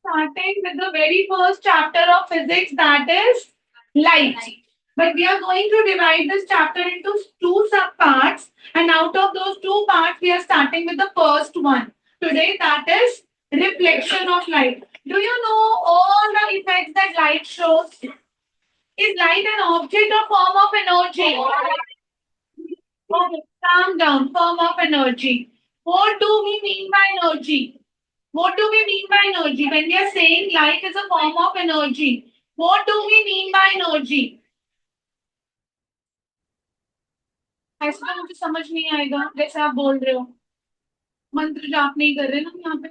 starting with the very first chapter of physics, that is light. But we are going to divide this chapter into two subparts, and out of those two parts, we are starting with the first one today, that is reflection of light. Do you know all the effects that light shows? Is light an object or form of energy? Okay, calm down, form of energy. What do we mean by energy? What do we mean by energy? When we are saying light is a form of energy, what do we mean by energy? ऐसे तो मुझे समझ नहीं आएगा जैसे आप बोल रहे हो मंत्र जाप नहीं कर रहे ना यहाँ पे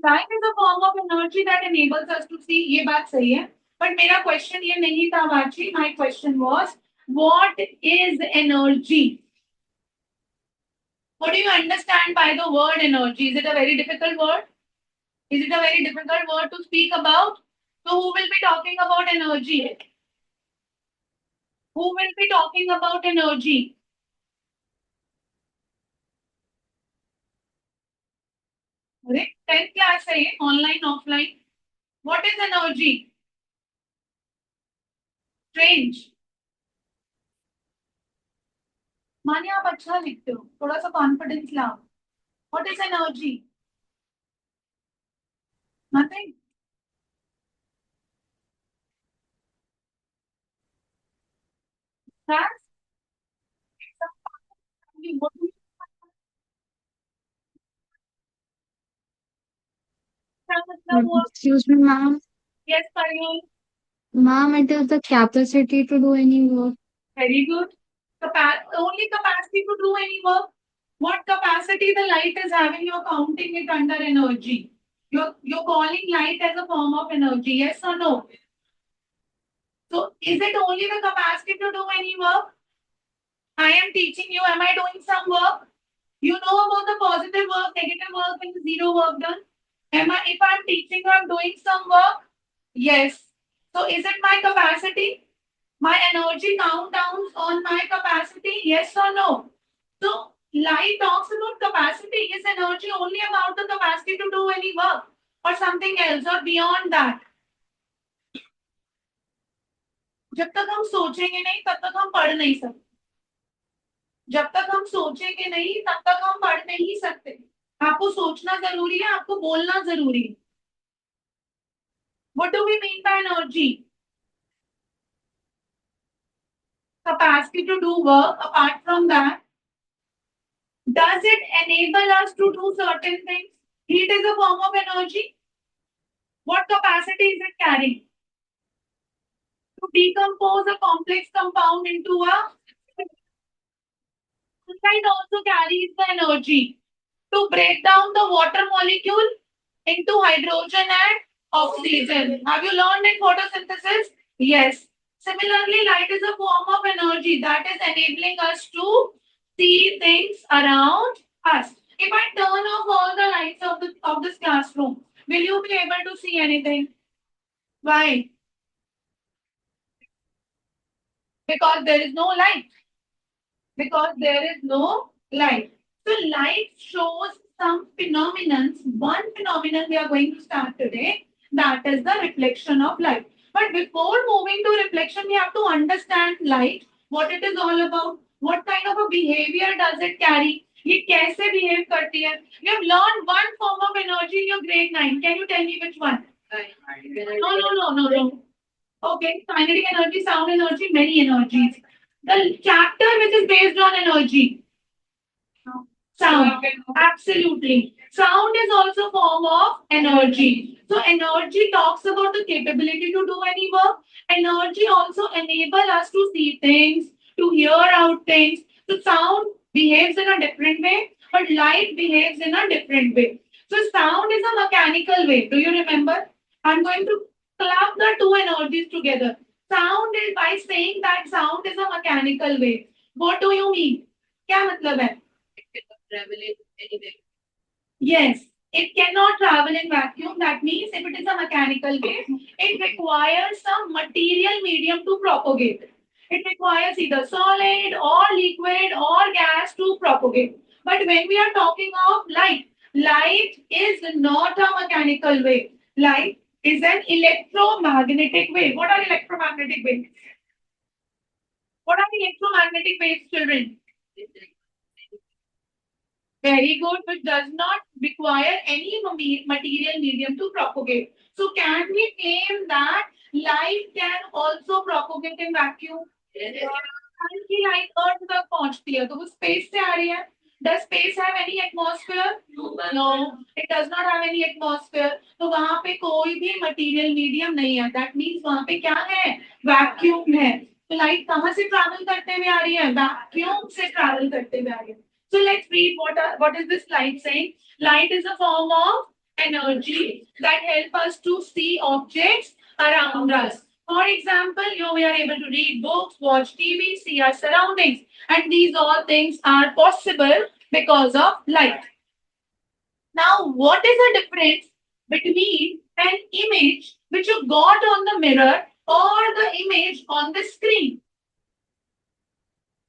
light is a form of energy that enables us to see ये बात सही है बट मेरा क्वेश्चन ये नहीं था बाची my question was what is energy What do you understand by the word energy? Is it a very difficult word? Is it a very difficult word to speak about? So who will be talking about energy? Who will be talking about energy? अरे 10th class है ये online offline what is energy strange मानिए आप अच्छा लिखते हो थोड़ा सा कॉन्फिडेंस लाओ what is energy nothing that's क्या मतलब हुआ Excuse me, ma'am. यस करिए Ma'am, it is the capacity to do any work. Very good only capacity to do any work what capacity the light is having you're counting it under energy you're calling light as a form of energy yes or no so is it only the capacity to do any work I am teaching you. Am I doing some work? You know about the positive work, negative work, and zero work done. Am I? If I'm teaching you, I'm doing some work. Yes. So is it my capacity? My energy countdowns on my capacity? Yes or no? So light talks about capacity. Is energy only about the capacity to do any work or something else or beyond that? जब तक हम सोचेंगे नहीं तब तक हम पढ़ नहीं सकते जब तक हम सोचेंगे नहीं तब तक हम पढ़ नहीं सकते आपको सोचना जरूरी है आपको बोलना जरूरी है What do we mean by energy? Capacity to do work. Apart from that, does it enable us to do certain things? Heat is a form of energy. What capacity is it carrying? To decompose a complex compound into a sunlight also carries the energy to break down the water molecule into hydrogen and oxygen. Have you learned in photosynthesis? Yes. Similarly, light is a form of energy that is enabling us to see things around us. If I turn off all the lights of this classroom, will you be able to see anything? Why? Because there is no light. Because there is no light. So light shows some phenomenons. One phenomenon we are going to start today, that is the reflection of light. But before moving to reflection, we have to understand light, what it is all about, what kind of a behavior does it carry, ये कैसे behave करती है. You have learned one form of energy in your grade 9. Can you tell me which one? No. Okay, kinetic energy, sound energy, many energies. The chapter which is based on energy. Sound. Absolutely. Sound is also form of energy. So energy talks about the capability to do any work. Energy also enable us to see things, to hear out things. So sound behaves in a different way, but light behaves in a different way. So sound is a mechanical way. Do you remember? I'm going to club the two energies together. Sound is by saying that sound is a mechanical wave. What do you mean? क्या मतलब है? Yes, it cannot travel in vacuum. That means if it is a mechanical wave, it requires some material medium to propagate. It requires either solid or liquid or gas to propagate. But when we are talking of light, Light is not a mechanical wave. Light is an electromagnetic wave. What are electromagnetic waves? What are electromagnetic waves, children? Very good, which does not require any material medium to propagate. So can we claim that light can also propagate in vacuum? Yes. की light अर्थ तक पहुंचती है तो वो space से आ रही है. Does space have any atmosphere? No, it does not have any atmosphere. तो वहां पे कोई भी मटेरियल मीडियम नहीं है. That means वहां पे क्या है? वैक्यूम है. तो लाइट कहाँ से ट्रैवल करते हुए आ रही है? वैक्यूम से ट्रैवल करते हुए आ रही है. So let's read what is this light saying? Light is a form of energy that help us to see objects around us. For example, we are able to read books, watch TV, see our surroundings, and these all things are possible because of light. Now, what is the difference between an image which you got on the mirror or the image on the screen?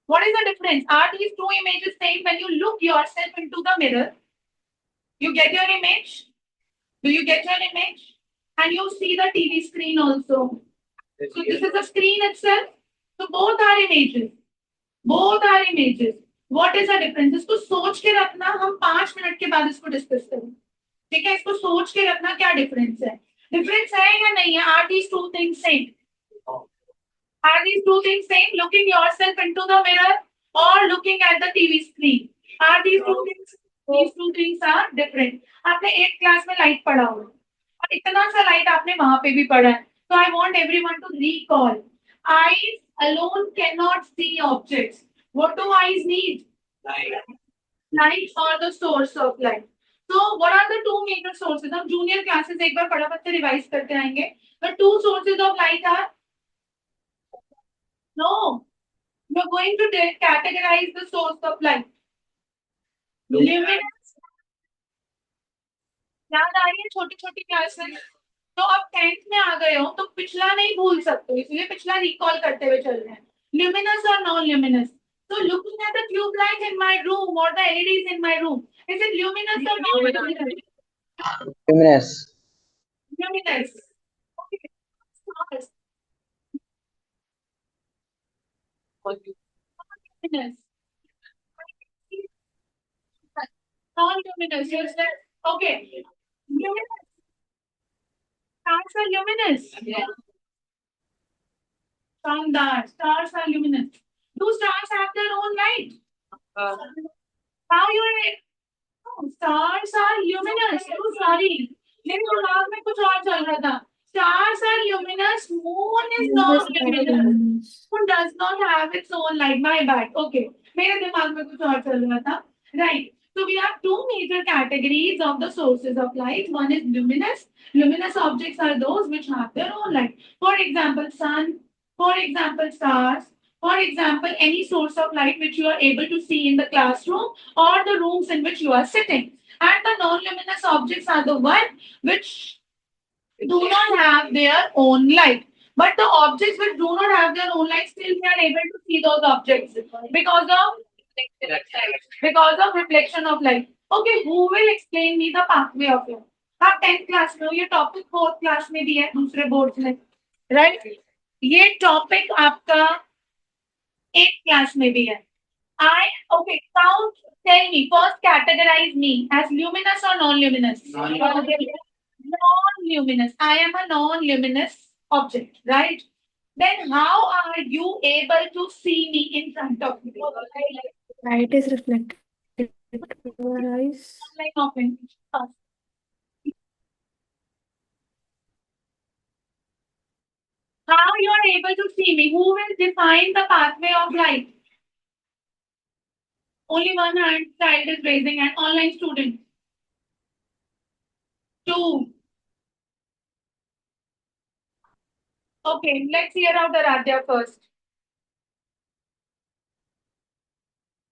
What is the difference? Are these two images same when you look yourself into the mirror? You get your image? Do you get your image? And you see the TV screen also. So this is the screen itself. So both are images. Both are images. What is the difference? इसको सोच के रखना. हम 5 minute के बाद इसको discuss करें. ठीक है, इसको सोच के रखना क्या डिफरेंस है. डिफरेंस है या नहीं है? Are these two things same? Are these two things same? Looking yourself into the mirror or looking at the TV screen. Are these two things? These two things are different. आपने 8th class में light पढ़ा होगा और इतना सा light आपने वहां पे भी पढ़ा है. So I want everyone to recall. Eyes alone cannot see objects. What do eyes need? Light. Light or the source of light. So what are the two major sources? हम junior classes एक बार फटाफट से revise करते आएंगे. The two sources of light are. No, you're going to categorize the source of light. Luminous. याद आ रही है छोटी छोटी क्लासेस. तो अब 10th में आ गए हो तो पिछला नहीं भूल सकते, इसलिए पिछला रिकॉल करते हुए चल रहे हैं. Luminous or non-luminous? So looking at the tube light in my room or the LEDs in my room, is it luminous or non-luminous? Luminous. Luminous. Okay. Stars. Luminous. Non-luminous. You said okay. Luminous. Stars are luminous. Yeah. Stars are luminous. Do stars have their own light? How you are? No, stars are luminous. Oh, sorry. मेरे दिमाग में कुछ और चल रहा था. Stars are luminous. Moon is not luminous. Moon does not have its own light. My bad. Okay. मेरे दिमाग में कुछ और चल रहा था. Right. So we have two major categories of the sources of light. One is luminous. Luminous objects are those which have their own light. For example, sun. For example, stars. For example, any source of light which you are able to see in the classroom or the rooms in which you are sitting. And the non-luminous objects are the one which do not have their own light. But the objects which do not have their own light, still we are able to see those objects because of reflection of light. Okay, who will explain me the pathway of light? आप 10th class में हो, ये topic 4th class में भी है दूसरे board में, right? ये टॉपिक आपका 8th क्लास में भी है. Okay, count, tell me, first categorize me as luminous or non-luminous? Non-luminous. I am a non-luminous object, right? Then how are you able to see me in front of me? Light is reflected to our eyes. Like often. How you are able to see me? Who will define the pathway of light? Only one hand child is raising an online student. 2. Okay, let's hear out Aradhya first.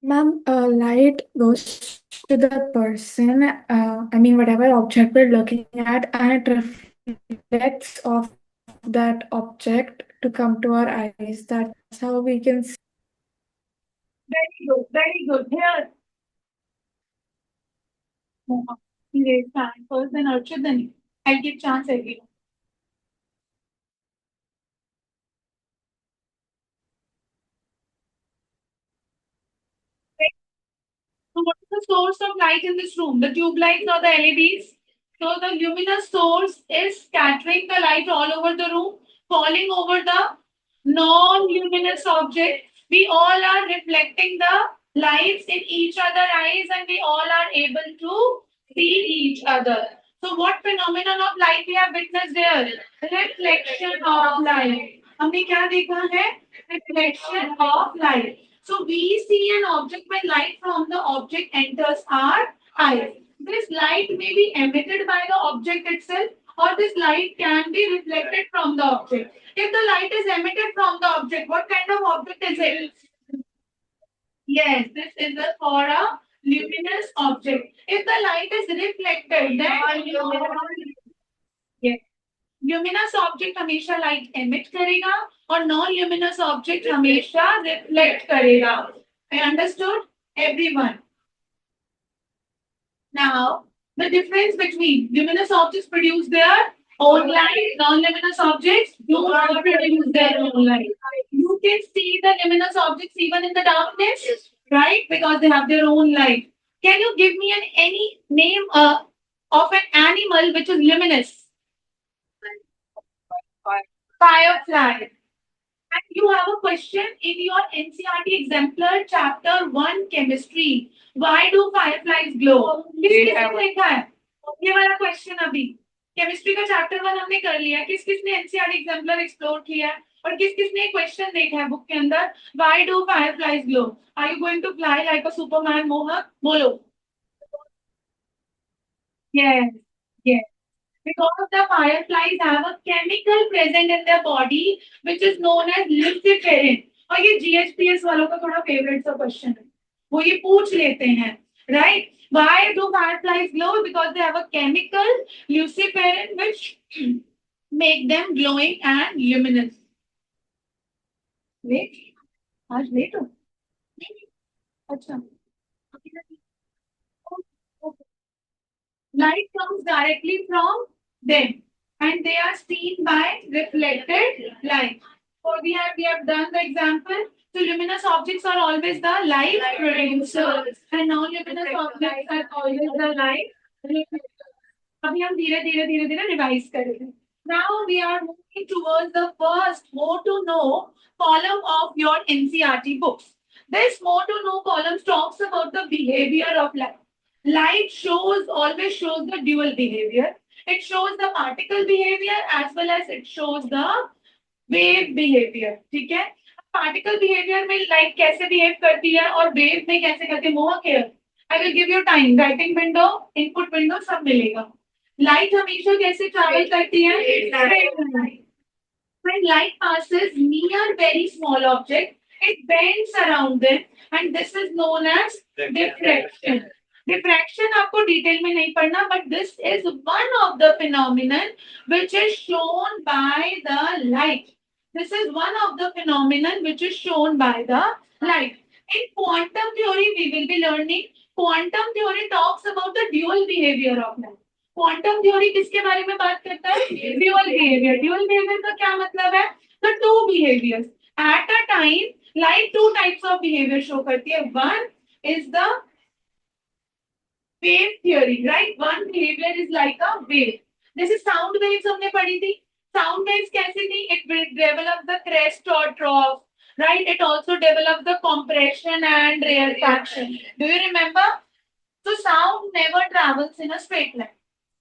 Ma'am, light goes to the person, I mean, whatever object we're looking at, and it reflects off that object to come to our eyes. That's how we can see. Very good, very good. Here. Great, fine. First then Archit, then I'll give chance everyone. So what is the source of light in this room? The tube lights or the LEDs? So the luminous source is scattering the light all over the room, falling over the non-luminous object. We all are reflecting the lights in each other's eyes and we all are able to see each other. So what phenomenon of light we have witnessed here? Reflection of light. हमने क्या देखा है? Reflection of light. So we see an object when light from the object enters our eyes. This light may be emitted by the object itself or this light can be reflected from the object. If the light is emitted from the object, what kind of object is it? Yes, this is for a luminous object. If the light is reflected, then yes. Luminous object हमेशा light emit करेगा और non-luminous object हमेशा reflect करेगा. I understood? Everyone. Now, the difference between luminous objects produce their own light, non-luminous objects do not produce their own light. You can see the luminous objects even in the darkness, right? Because they have their own light. Can you give me any name of an animal which is luminous? Firefly. And you have a question in your NCERT exemplar chapter 1 chemistry. Why do fireflies glow? किसने देखा है? ये वाला question अभी chemistry का chapter 1 हमने कर लिया. किस किसने एनसीईआरटी एग्जाम्पलर एक्सप्लोर किया है और किस किसने क्वेश्चन देखा है बुक के अंदर? Why do fireflies glow? Are you going to fly like a Superman, Mohak? बोलो. Yes, yes. Because the fireflies have a chemical present in their body which is known as luciferin. और ये GHPS वालों का थोड़ा favourite सा question है. वो ये पूछ लेते हैं, right? Why do fireflies glow? Because they have a chemical luciferin which make them glowing and luminous. Wait, आज लेट हो? अच्छा. Light comes directly from them and they are seen by reflected light. So we have done the example. So luminous objects are always the light producers and non-luminous objects are always the light reflectors. अभी हम धीरे धीरे धीरे धीरे revise करेंगे. Now we are moving towards the first more to know column of your NCERT books. This more to know column talks about the behavior of light. Light always shows the dual behavior. It shows the particle behavior as well as it shows the wave behavior. ठीक है? Particle behavior में light कैसे behave करती है और wave में कैसे करती है? मोह care. I will give you time. Writing window, input window सब मिलेगा. Light हमेशा कैसे travel करती है? Straight line. When light passes near very small object, it bends around them and this is known as diffraction. Diffraction आपको detail में नहीं पढ़ना, but this is one of the phenomenon which is shown by the light. This is one of the phenomenon which is shown by the light. In quantum theory, we will be learning. Quantum theory talks about the dual behavior of light. Quantum theory किसके बारे में बात करता है? Dual behaviour. Dual behaviour का क्या मतलब है? The two behaviors at a time, light two types of behavior show करती है. One is the wave theory, right? One behavior is like a wave. जैसे sound waves हमने पढ़ी थी. Sound waves कैसी थी? It will develop the crest or trough, right? It also develops the compression and rarefaction. Do you remember? So sound never travels in a straight line.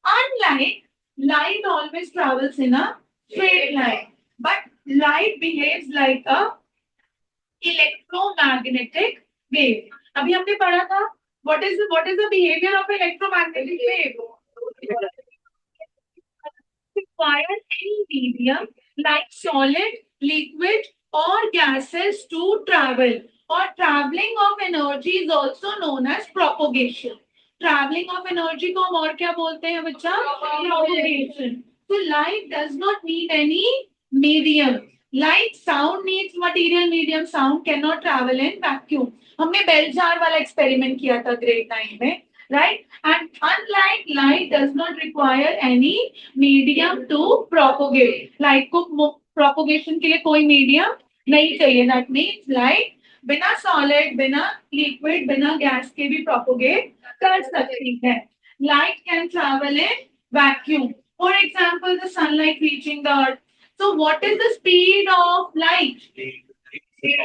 Unlike light always travels in a straight line, but light behaves like a electromagnetic wave. अभी हमने पढ़ा था what is the behavior of electromagnetic wave? Require any medium like solid, liquid or gases to travel. Or traveling of energy is also known as propagation. Traveling of energy को हम और क्या बोलते हैं बच्चा? Propagation. So light does not need any medium. Light sound needs material medium. Sound cannot travel in vacuum. हमने bell jar वाला experiment किया था ग्रेड 9 में. right? And unlike light does not require any medium to propagate. Light को propagation के लिए कोई medium नहीं चाहिए. That means light बिना solid, बिना liquid, बिना gas के भी propagate कर सकती है. Light can travel in vacuum. For example, the sunlight reaching the earth. So what is the speed of light? 3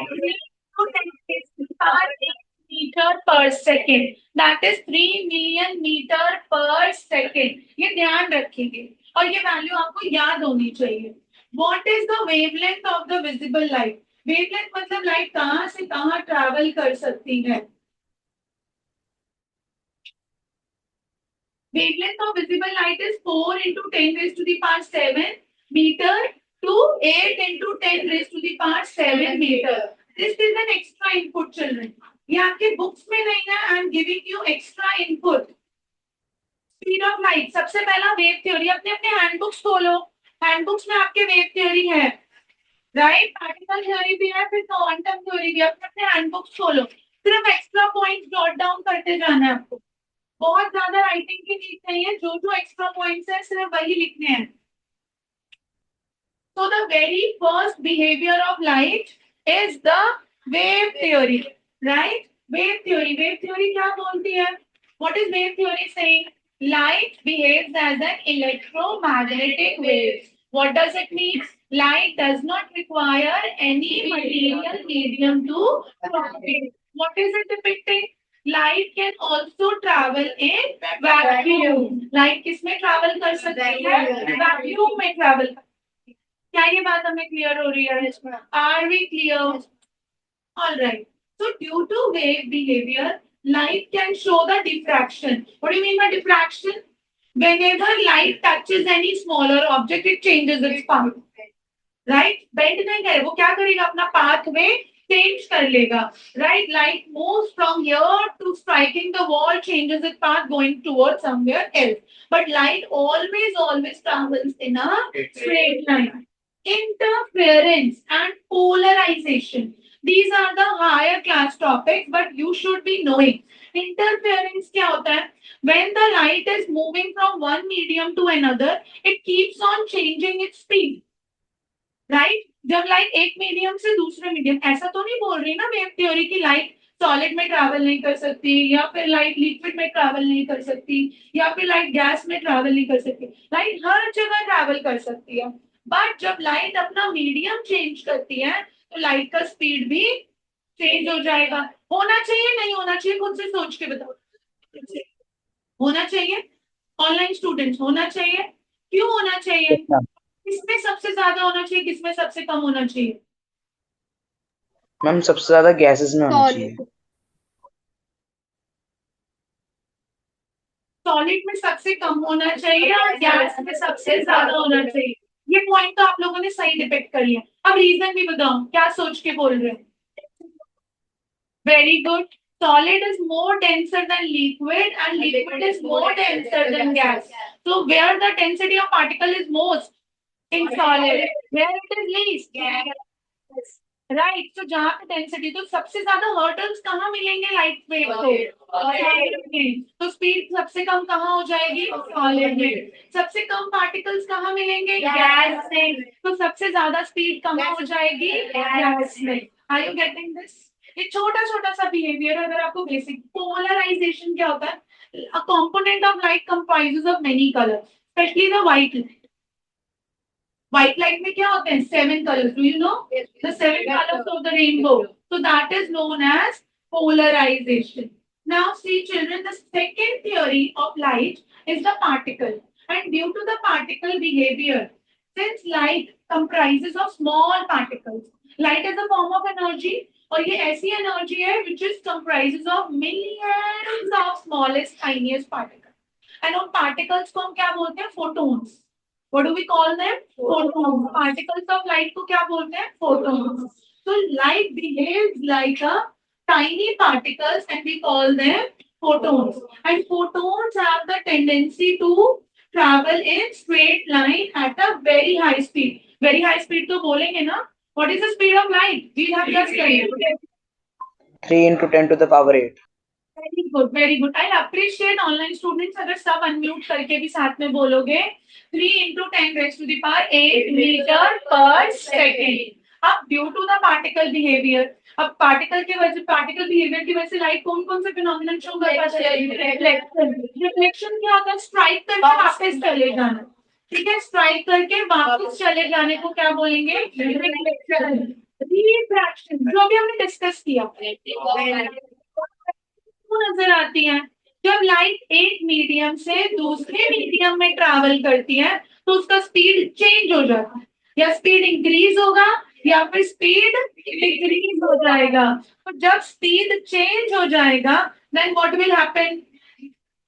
meter per second. That is 3 million meter per second. ये ध्यान रखेंगे और ये वैल्यू आपको याद होनी चाहिए. What is the wavelength of the visible light? Wavelength मतलब लाइट कहाँ से कहाँ ट्रैवल कर सकती है. Wavelength of visible light is 4 into 10 raised to the power 7 meter to 8 into 10 raised to the power 7 meter. This is an extra input, children. ये आपके books में नहीं है. आई am giving you extra input. Speed of light. सबसे पहला wave theory. अपने अपने handbooks खोलो. हैंडबुक्स में आपके वेव थ्योरी है, राइट? पार्टिकल थ्योरी भी है, फिर क्वांटम थ्योरी भी. अपने अपने हैंडबुक्स खोलो. सिर्फ एक्स्ट्रा पॉइंट्स जॉट डाउन करते जाना है आपको. बहुत ज्यादा राइटिंग की नीड नहीं है. जो जो एक्स्ट्रा पॉइंट्स है सिर्फ वही लिखने हैं. So the very first behavior of light is the wave theory, right? Wave theory. Wave theory क्या बोलती है? What is wave theory saying? Light behaves as an electromagnetic wave. What does it mean? Light does not require any material medium to propagate. What is it depicting? Light can also travel in vacuum. Light किसमें travel कर सकती है? Vacuum में travel. क्या ये बात हमें clear हो रही है? Are we clear? All right. So due to wave behavior, light can show the diffraction. What do you mean by diffraction? Whenever light touches any smaller object, it changes its path. Right? Bend नहीं करे. वो क्या करेगा? अपना pathway change कर लेगा. Right? Light moves from here to striking the wall, changes its path, going towards somewhere else. But light always travels in a straight line. Interference and polarization. These are the higher class topics, but you should be knowing. Interference क्या होता है? When the light is moving from one medium to another, it keeps on changing its speed. Right? जब light एक medium से दूसरे medium, ऐसा तो नहीं बोल रही ना वेव थ्योरी की लाइट सॉलिड में ट्रैवल नहीं कर सकती, या फिर लाइट लिक्विड में ट्रैवल नहीं कर सकती, या फिर लाइट गैस में ट्रैवल नहीं कर सकती. लाइट हर जगह ट्रैवल कर सकती है. बट जब लाइट अपना मीडियम चेंज करती है तो लाइट का स्पीड भी चेंज हो जाएगा. होना चाहिए नहीं होना चाहिए? खुद से सोच के बताओ. होना चाहिए. ऑनलाइन स्टूडेंट्स, होना चाहिए. क्यों होना चाहिए? किसमें सबसे ज्यादा होना चाहिए, किसमें सबसे कम होना चाहिए? मैम सबसे ज्यादा गैसेस में होना चाहिए. सॉलिड में सबसे कम होना चाहिए और गैस में सबसे ज्यादा होना चाहिए. ये पॉइंट तो आप लोगों ने सही डिपेक्ट कर लिया. अब रीजन भी बताओ, क्या सोच के बोल रहे हैं? Very good. Solid is more denser than liquid and liquid is more denser than gas. So where the density of particle is most? In solid. Where it is least? Gas. Right. So जहाँ पे density, तो सबसे ज्यादा हर्टल्स कहाँ मिलेंगे light wave को? Solid में. तो स्पीड सबसे कम कहाँ हो जाएगी? सॉलिड में. सबसे कम पार्टिकल्स कहाँ मिलेंगे? गैस में. तो सबसे ज्यादा स्पीड कहाँ हो जाएगी? गैस में. Are you getting this? ये छोटा छोटा सा बिहेवियर अगर आपको बेसिक. पोलराइजेशन क्या होता है? A component of light comprises of many colours, specially the white light. White light में क्या होते हैं? 7 colors. Do you know? The 7 colors of the rainbow. So that is known as polarization. Now see children, the second theory of light is the particle. And due to the particle behavior, since light comprises of small particles, light is a form of energy. और ये ऐसी energy है which is comprises of millions of smallest tiniest particles. And उन particles को हम क्या बोलते हैं? Photons. What do we call them? Photons. Particles of light को क्या बोलते हैं? Photons. So light behaves like a tiny particles and we call them photons. And photons have the tendency to travel in straight line at a very high speed. Very high speed तो बोलेंगे ना? What is the speed of light? We have just studied. 3 into 10 to the power 8. Very good very good. I appreciate online students अगर सब unmute करके भी साथ में बोलोगे 3 × 10⁻⁸ अब due to the particle behaviour, अब पार्टिकल बिहेवियर की वजह से लाइट कौन से फिनोमिनन शो करता है? रिफ्लेक्शन। रिफ्लेक्शन क्या होता है? स्ट्राइक करके वापस चले जाना। ठीक है, स्ट्राइक करके वापस चले जाने को क्या बोलेंगे? रिफ्लेक्शन। रिफ्रैक्शन जो भी हमने डिस्कस किया वो नजर आती है। जब लाइट एक मीडियम से दूसरे मीडियम में ट्रैवल करती है तो उसका स्पीड चेंज हो जाता है, या स्पीड इंक्रीज होगा या फिर स्पीड डिक्रीज हो जाएगा। तो जब स्पीड चेंज हो जाएगा देन व्हाट विल हैपन?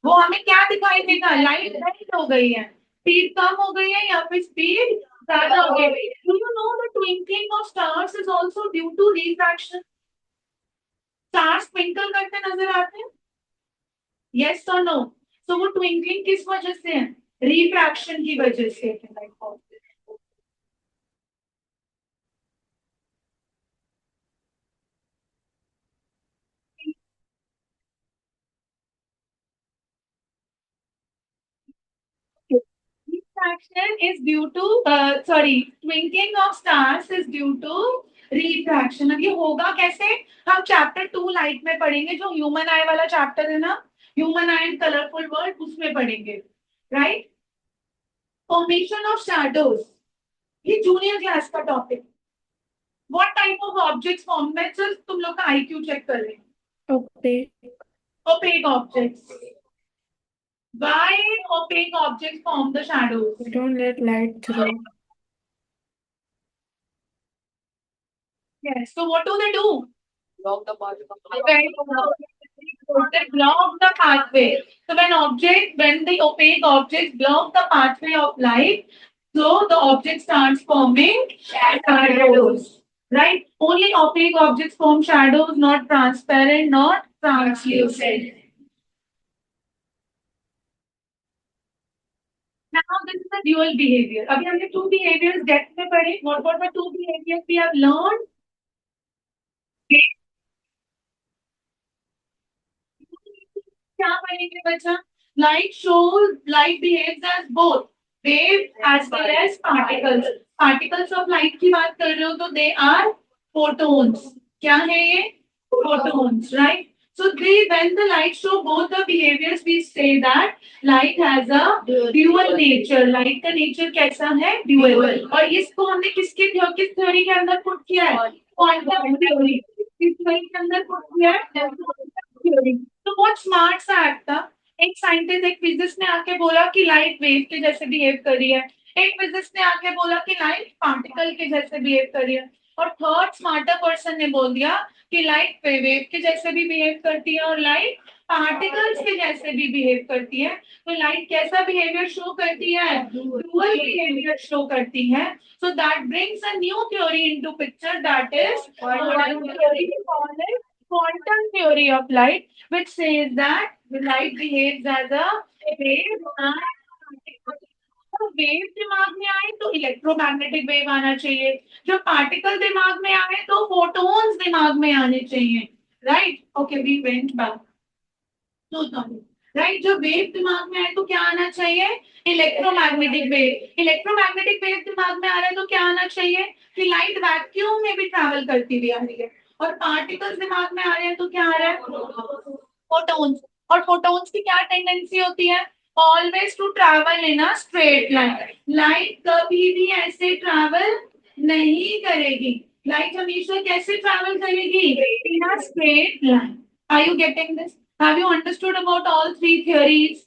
वो हमें क्या दिखाई देगा? लाइट बेंड हो गई है, स्पीड कम हो गई है या फिर स्पीड ज्यादा हो गई है। Do you know the twinkling of stars is also due to refraction? Stars twinkle करते नजर आते हैं, यस और नो? तो वो ट्विंकलिंग किस वजह से है? रिफ्रैक्शन की वजह से है। Refraction is due to twinkling of stars is due to refraction। अब ये होगा कैसे? हम चैप्टर 2 लाइट में पढ़ेंगे, जो ह्यूमन आई वाला चैप्टर है ना, human I and colourful world, उसमें पढ़ेंगे। राइट, फॉर्मेशन ऑफ शैडोज, ये जूनियर क्लास का topic. What type of objects form में, सिर्फ तुम लोग का आईक्यू चेक कर रहे हैं। opaque, Opaque objects. Why opaque objects form the shadows? we don't let light through. Yes. So what do? Block the pathway. They block the pathway. So when the opaque objects block the pathway of light, so the object starts forming shadows. Right? Only opaque objects form shadows, not transparent, not translucent. Now this is the dual behavior. अभी हमने two behaviors depth में पढ़े. What were the two behaviors we have learned? क्या पढ़ेंगे बच्चा? Light behaves as both wave as well as particles. Particles of light की बात कर रहे हो तो they are photons. क्या है ये? Photons, right? So when the light show both the behaviors, we say that light has a dual nature. Light का nature कैसा है? Dual. और इसको हमने किस theory के अंदर put किया है? Quantum theory. किस theory के अंदर put किया है? Theory. तो बहुत स्मार्ट सा एक्ट था। एक साइंटिस्ट, एक फिजिसिस्ट ने आके बोला कि लाइट वेव के जैसे बिहेव कर रही है, एक फिजिसिस्ट ने आके बोला कि लाइट पार्टिकल के जैसे बिहेव कर रही है, और थर्ड स्मार्टर पर्सन ने बोल दिया कि लाइट वेव के जैसे भी बिहेव करती है और लाइट पार्टिकल्स के जैसे भी बिहेव करती है। तो लाइट कैसा बिहेवियर शो करती है? डुअल बिहेवियर शो करती है। So that brings a new theory into picture, that is quantum theory of light, which says that the light behaves as a wave and तो wave दिमाग में आए तो इलेक्ट्रोमैग्नेटिक वेव आना चाहिए, जब पार्टिकल दिमाग में आए तो फोटॉन्स दिमाग में आने चाहिए। Right, okay, we went back तो राइट, जब वेव दिमाग में आए तो क्या आना चाहिए? Electromagnetic wave. इलेक्ट्रोमैग्नेटिक वेव दिमाग में आ रहा है तो क्या आना चाहिए? कि लाइट वैक्यूम में भी ट्रैवल करती हुई आ रही है। और पार्टिकल्स दिमाग में आ रहे हैं तो क्या आ रहा है? फोटॉन्स। और फोटॉन्स की क्या टेंडेंसी होती है? Always to travel in a straight line. Light कभी भी ऐसे ट्रैवल नहीं करेगी। लाइट हमेशा कैसे ट्रैवल करेगी? In a straight line. Are you getting this? Have you understood about all three theories?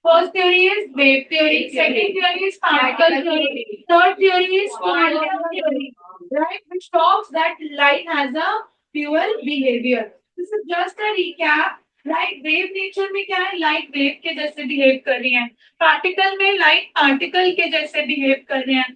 First theory is wave theory. Second theory is particle theory. Third theory is quantum theory. Right? Which talks that light has a dual behavior. This is just a recap. Right? Wave nature में क्या है? Light wave के जैसे behave कर रही है. Particle में light particle के जैसे behave कर रहे हैं.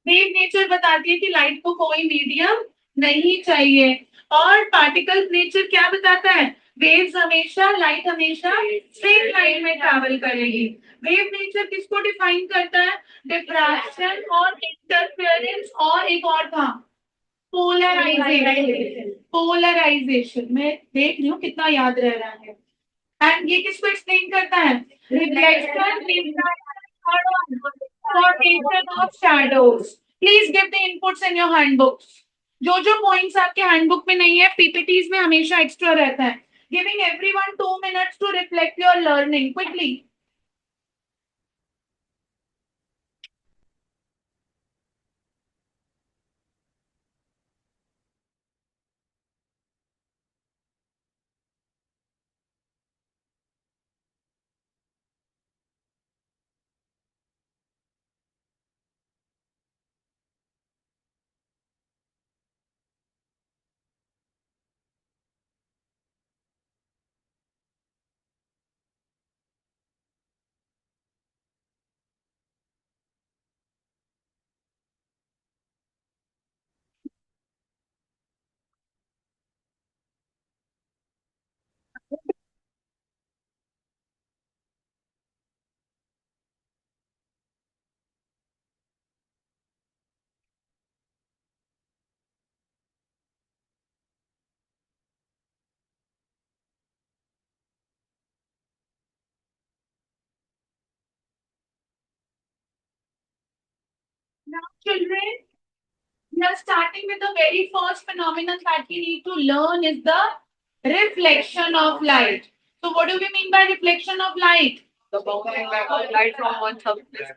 वेव नेचर बताती है कि लाइट को कोई मीडियम नहीं चाहिए। और पार्टिकल नेचर क्या बताता है? वेव्स हमेशा, लाइट हमेशा स्ट्रेट लाइन में ट्रैवल करेगी। वेव नेचर किसको डिफाइन करता है? डिफ्रैक्शन और इंटरफेरेंस, और एक और था पोलराइजेशन, पोलराइजेशन मैं देख रही हूँ कितना याद रह रहा है। एंड ये किसको एक्सप्लेन करता है? Reflection formation of shadows. Please give the inputs in your handbooks. जो पॉइंट्स आपके हैंडबुक में नहीं है, पीपीटीज में हमेशा एक्स्ट्रा रहता है. Giving everyone 2 minutes to reflect your learning quickly. Now, children, we are starting with the very first phenomenon that we need to learn is the reflection of light. So, what do we mean by reflection of light? The bouncing back of light from one surface.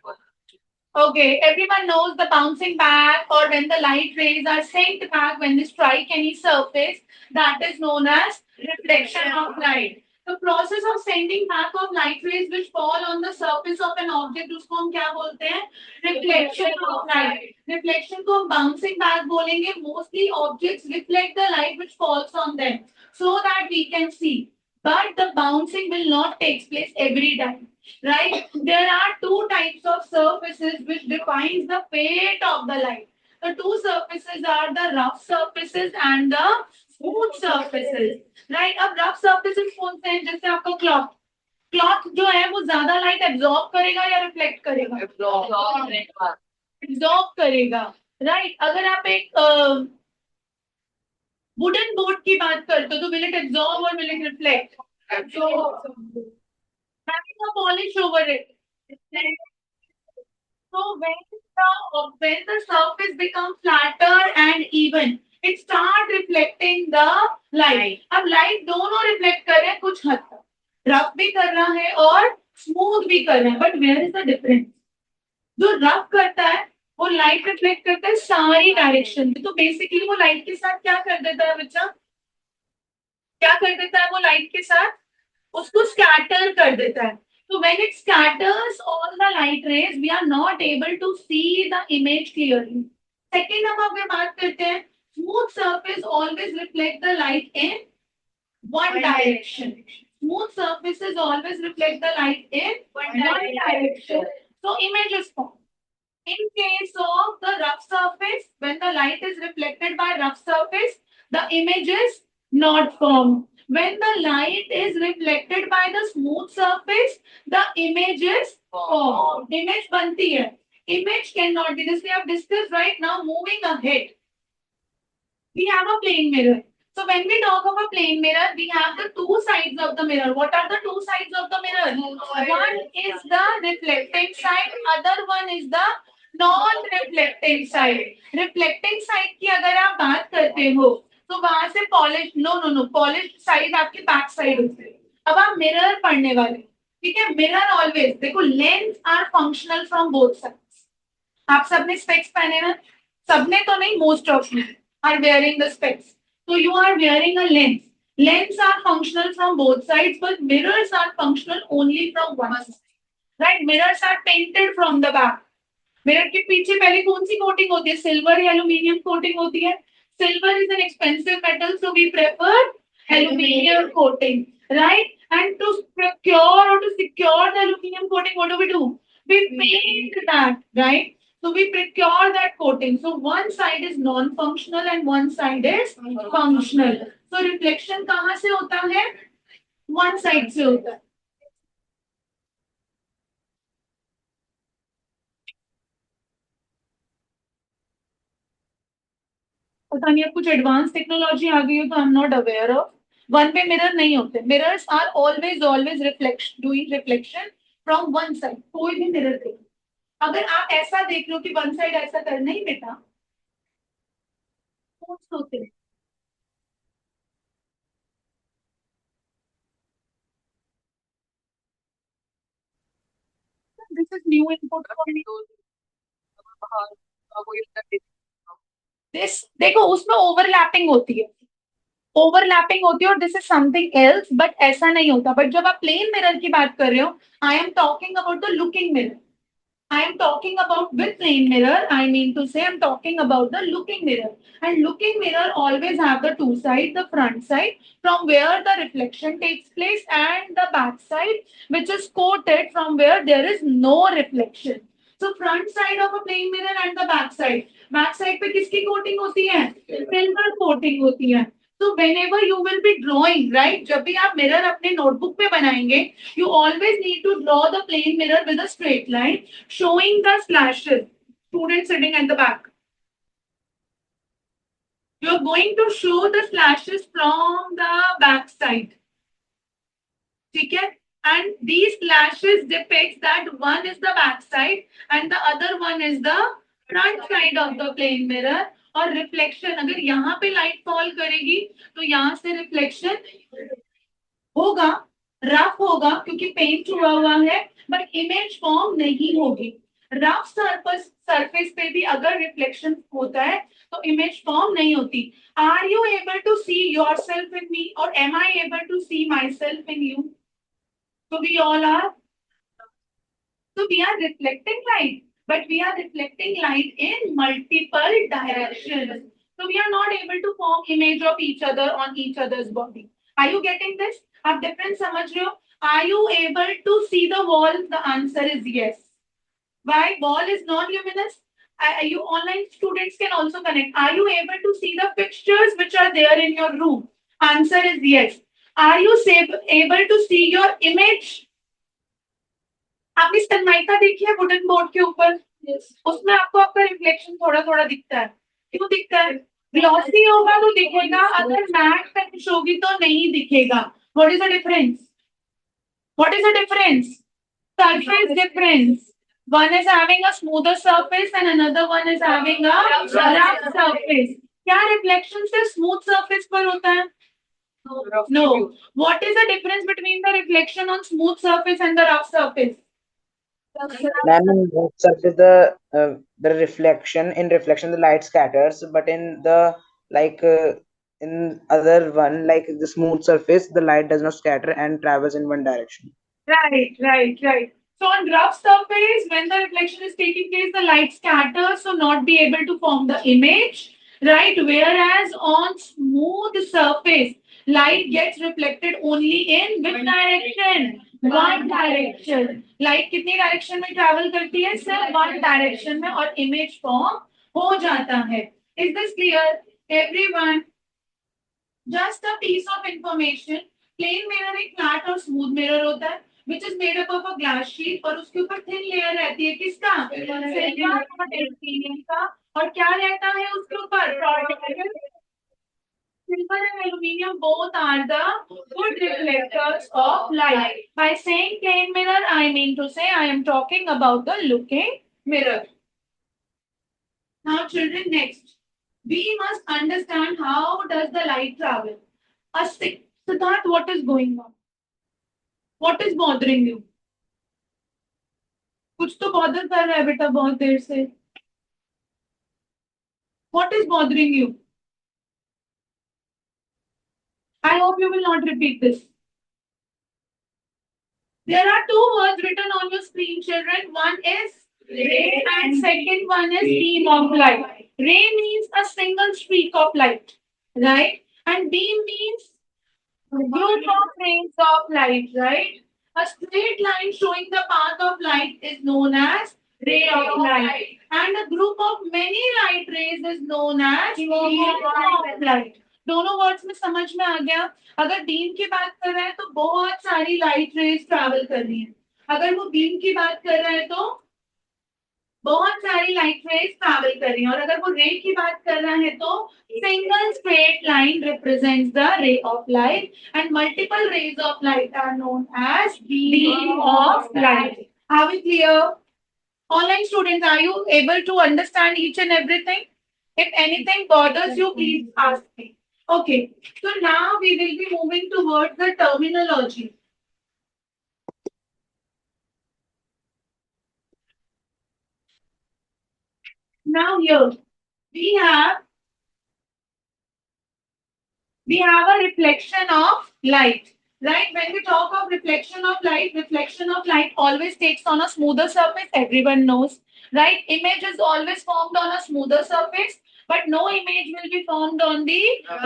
Okay, everyone knows the bouncing back or when the light rays are sent back when they strike any surface, that is known as reflection of light. The process of sending back of light rays which fall on the surface of an object उसको हम क्या बोलते हैं? Reflection of light. Reflection को हम bouncing back बोलेंगे. Mostly objects reflect the light which falls on them so that we can see. But the bouncing will not take place every time. Right? There are two types of surfaces which defines the fate of the light. The two surfaces are the rough surfaces and the smooth surfaces. Right? अब rough surfaces कौन से हैं? जैसे आपका cloth. Cloth जो है वो ज्यादा लाइट एब्जॉर्ब करेगा या रिफ्लेक्ट करेगा? एब्जॉर्ब करेगा. राइट? अगर आप एक वुडन बोर्ड की बात करते हो तो will it absorb or will it reflect? Absorb. Having a polish over it. So when the surface becomes flatter and even, it start reflecting the light. अब light दोनों reflect कर रहे हैं कुछ हद तक. Rough भी कर रहा है और smooth भी कर रहा है. But where is the difference? जो rough करता है वो light reflect करता है सारी डायरेक्शन में. तो बेसिकली वो लाइट के साथ क्या कर देता है बच्चा? क्या कर देता है वो लाइट के साथ? उसको स्कैटर कर देता है. So when it scatters all the light rays, we are not able to see the image clearly. Second, हम अगर बात करते हैं, smooth surface always reflect the light in one direction. Smooth surfaces always reflect the light in one direction. So image is formed. In case of the rough surface, when the light is reflected by rough surface, the image is not formed. When the light is reflected by the smooth surface, the image is formed. Image बनती है. Image cannot be. This we have discussed right now. Moving ahead, we have a plane mirror. So when we talk of a plane mirror, we have the two sides of the mirror. What are the two sides of the mirror? One is the reflecting side, other one is the non-reflecting side. Reflecting side की अगर आप बात करते हो, तो वहां से polish polish side आपकी बैक साइड होती है. अब आप मिरर पढ़ने वाले, ठीक है? मिरर ऑलवेज देखो, lens are functional from both sides. आप सबने स्पेक्स पहने ना? सबने तो नहीं, most of you are wearing the specs. So you are wearing a lens. Lenses are functional from both sides, but mirrors are functional only from one side. Right? Mirrors are painted from the back. Mirror के पीछे पहले कौन सी coating होती है? Silver या aluminium coating होती है. Silver is an expensive metal, so we prefer aluminum coating, right? And to procure or to secure the aluminum coating, what do? We paint that, right? So we procure that coating. So one side is non-functional and one side is functional. So reflection कहाँ से होता है? One side से होता है. पता नहीं अब कुछ एडवांस टेक्नोलॉजी आ गई हो तो I am not aware of. One way mirror नहीं होते, mirrors are always reflection, doing reflection from one side. कोई भी मिरर देखो, अगर आप ऐसा देख रहे हो कि वन साइड ऐसा करना ही बेटा, कौन सोते हैं? This is new input for me. This देखो, उसमें ओवरलैपिंग होती है, ओवरलैपिंग होती है, और this is something else, but ऐसा नहीं होता। बट जब आप प्लेन मिरर की बात कर रहे हो, I am talking about the looking mirror. I am talking about with plane mirror. I mean to say, I'm talking about the looking mirror. And looking mirror always have the two sides, the front side from where the reflection takes place, and the back side, which is coated from where there is no reflection. So front side of a plane mirror and the back side. Back side पे किसकी coating होती है? Silver coating होती है. So whenever you will be drawing, right? जब भी आप mirror अपने notebook पे बनाएंगे, you always need to draw the plane mirror with a straight line, showing the slashes. Student sitting at the back. You're going to show the slashes from the back side. Okay? And these slashes depicts that one is the back side and the other one is the front side of the plane mirror. और reflection अगर यहाँ पे light fall करेगी तो यहाँ से reflection होगा, rough होगा क्योंकि पेंट हुआ है, बट इमेज फॉर्म नहीं होगी। रफ सरफेस पे भी अगर रिफ्लेक्शन होता है तो इमेज फॉर्म नहीं होती। Are you able to see yourself in me, और am I able to see myself in you? So we all are. So we are reflecting light, but we are reflecting light in multiple directions. So we are not able to form image of each other on each other's body. Are you getting this? आप difference समझ रहे हो? Are you able to see the wall? The answer is yes. Why? Wall is non-luminous. You online students can also connect. Are you able to see the fixtures which are there in your room? Answer is yes. Are you able to see your image? आपने सनमाइका देखी है wooden board के ऊपर? उसमें आपको आपका reflection थोड़ा थोड़ा दिखता है। क्यों दिखता है? ग्लॉसी होगा तो दिखेगा, अगर मैट फिनिश होगी तो नहीं दिखेगा। What is the difference? What is the difference? Surface difference. One is having a smoother surface and another one is having a rough surface. क्या रिफ्लेक्शन सिर्फ स्मूथ सरफेस पर होता है? No. What is the difference between the reflection on smooth surface and the rough surface? Ma'am, in rough surface the reflection the light scatters, but in the in other one like the smooth surface the light does not scatter and travels in one direction. Right. So on rough surface, when the reflection is taking place, the light scatters, so not be able to form the image, right? Whereas on smooth surface, light gets reflected only in which direction? One direction. Light कितनी direction में travel करती है? सिर्फ one direction में, और image form हो जाता है। Is this clear, everyone? Just a piece of information. Plane mirror एक फ्लैट और स्मूथ मिरर होता है, which is made up of a glass sheet, और उसके ऊपर थिन लेयर रहती है किसका? सिल्वर और एल्यूमिनियम का। और क्या रहता है उसके ऊपर? Silver and aluminium both are the good reflectors of light. By saying plane mirror, I mean to say I am talking about the looking mirror. Now children, next we must understand how does the light travel. Siddharth, what is going on? What is bothering you? कुछ तो bother कर रहा है बेटा बहुत देर से। What is bothering you? I hope you will not repeat this. There are two words written on your screen, children. One is ray and second one is beam of light. Ray means a single streak of light, right? And beam means group of rays of light, right? A straight line showing the path of light is known as ray of light. And a group of many light rays is known as beam of light. दोनों words में समझ में आ गया? अगर beam की बात कर रहा है तो बहुत सारी लाइट रेज ट्रैवल कर रही है, अगर वो बीम की बात कर रहा है तो बहुत सारी लाइट रेज ट्रैवल कर रही हैं और अगर वो रे की बात कर रहा है तो single straight line represents the ray of light and multiple rays of light are known as beam of light. Are we clear? Online students, are you able to understand each and everything? If anything bothers you, please ask me. Okay, so now we will be moving towards the terminology. Now here we have a reflection of light, right? When we talk of reflection of light always takes on a smoother surface, everyone knows, right? Image is always formed on a smoother surface, but no image will be formed on the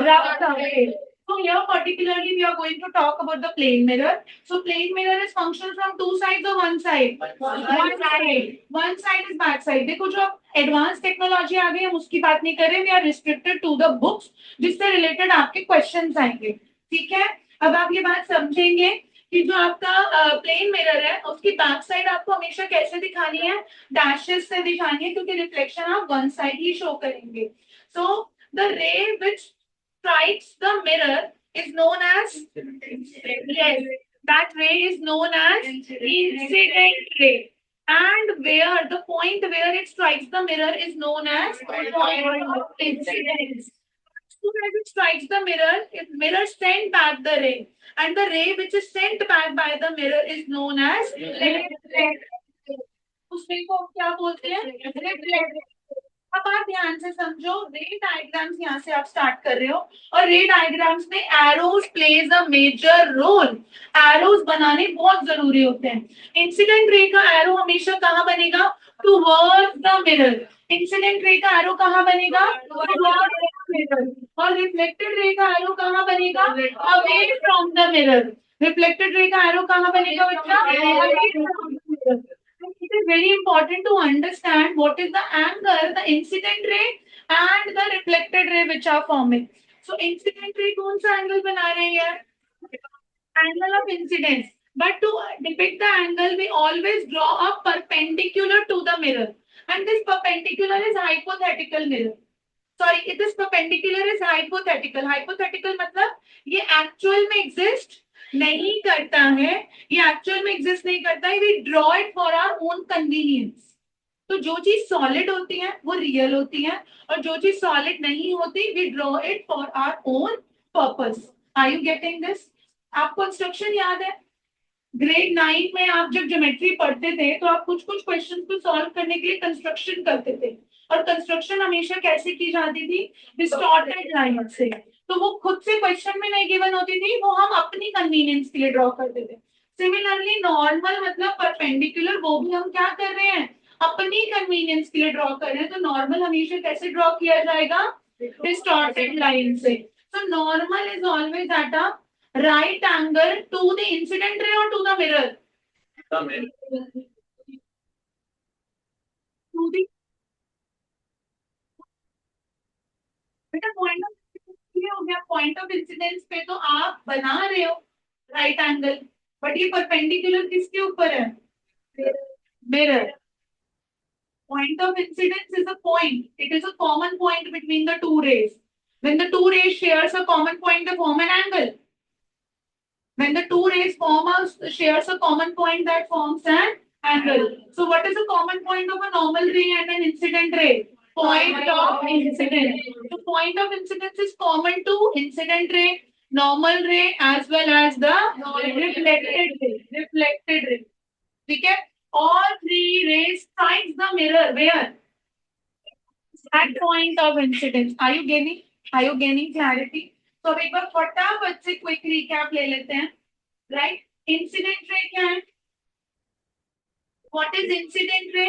rough surface. So here particularly we are going to talk about the plane mirror. So plane mirror is functional from two sides or one side? One side. One side is back side. देखो जो advance technology आ गई हम उसकी बात नहीं कर रहे, we are restricted to the books जिससे रिलेटेड आपके क्वेश्चंस आएंगे. ठीक है, अब आप ये बात समझेंगे कि जो आपका प्लेन मिरर है उसकी बैक साइड आपको हमेशा कैसे दिखानी है, डैशेस से दिखानी है क्योंकि रिफ्लेक्शन आप वन साइड ही शो करेंगे. So the ray which strikes the mirror is known as, yes, that ray is known as incident ray, and where the point where it strikes the mirror is known as point of incidence. As soon as it strikes the mirror send back the ray, and the ray which is sent back by the mirror is known as reflected. उसमें को क्या बोलते हैं, reflect. अब आप ध्यान से समझो, रे डायग्राम्स यहाँ से आप स्टार्ट कर रहे हो और रे डायग्राम्स में arrows plays a major role. Arrows बनाने बहुत जरूरी होते हैं. इंसिडेंट रे का एरो हमेशा कहाँ बनेगा, towards the mirror. Incident ray का एरो कहाँ बनेगा, टुवर्ड्स द मिरर. और रिफ्लेक्टेड रे का एरो कहाँ बनेगा, away from the mirror. Reflected ray का एरो कहाँ बनेगा बच्चा, away from the mirror. It is very important to understand what is the angle, the incident ray and the reflected ray which are forming. So incident ray कौन सा angle बना रही है, angle of incidence. But to depict the angle, we always draw a perpendicular to the mirror, and this perpendicular is hypothetical mirror. Sorry, it is perpendicular is hypothetical. Hypothetical मतलब ये actual में exist नहीं करता है, ये actual में exist नहीं करता है. We draw it for our own convenience. तो जो चीज सॉलिड होती है वो रियल होती है और जो चीज सॉलिड नहीं होती we draw it for our own purpose. Are you getting this? आपको इंस्ट्रक्शन याद है, ग्रेड 9 में आप जब ज्योमेट्री पढ़ते थे तो आप कुछ कुछ क्वेश्चन को सॉल्व करने के लिए कंस्ट्रक्शन करते थे और कंस्ट्रक्शन हमेशा कैसे की जाती थी, डिस्टॉर्टेड लाइन से. तो वो खुद से क्वेश्चन में नहीं गिवन होती थी, वो हम अपनी कन्वीनियंस के लिए ड्रॉ करते थे. सिमिलरली नॉर्मल मतलब परपेंडिकुलर, वो भी हम क्या कर रहे हैं, अपनी कन्वीनियंस के लिए ड्रॉ कर रहे हैं. तो नॉर्मल हमेशा कैसे ड्रॉ किया जाएगा, डिस्टॉर्टेड लाइन से. So normal is always at a right angle to the incident ray or to the mirror? The mirror. To the, बेटा पॉइंट ऑफ ये हो गया. पॉइंट ऑफ इंसिडेंस पे तो आप बना रहे हो राइट एंगल, बट ये परपेंडिकुलर किसके ऊपर है, mirror. Point of incidence is a point. It is a common point between the two rays. When the two rays shares a common point, they form an angle. When the two rays shares a common point, that forms an angle. So what is the common point of a normal ray and an incident ray? Point of incidence. The point of incidence is common to incident ray, normal ray, as well as the reflected ray. Reflected ray. Okay? All three rays strikes the mirror. Where? At point of incidence. Are you gaining? Are you gaining clarity? तो अब एक बार फटाफट से quick recap ले लेते हैं. Right, incident ray क्या है, व्हाट इज इंसिडेंट रे,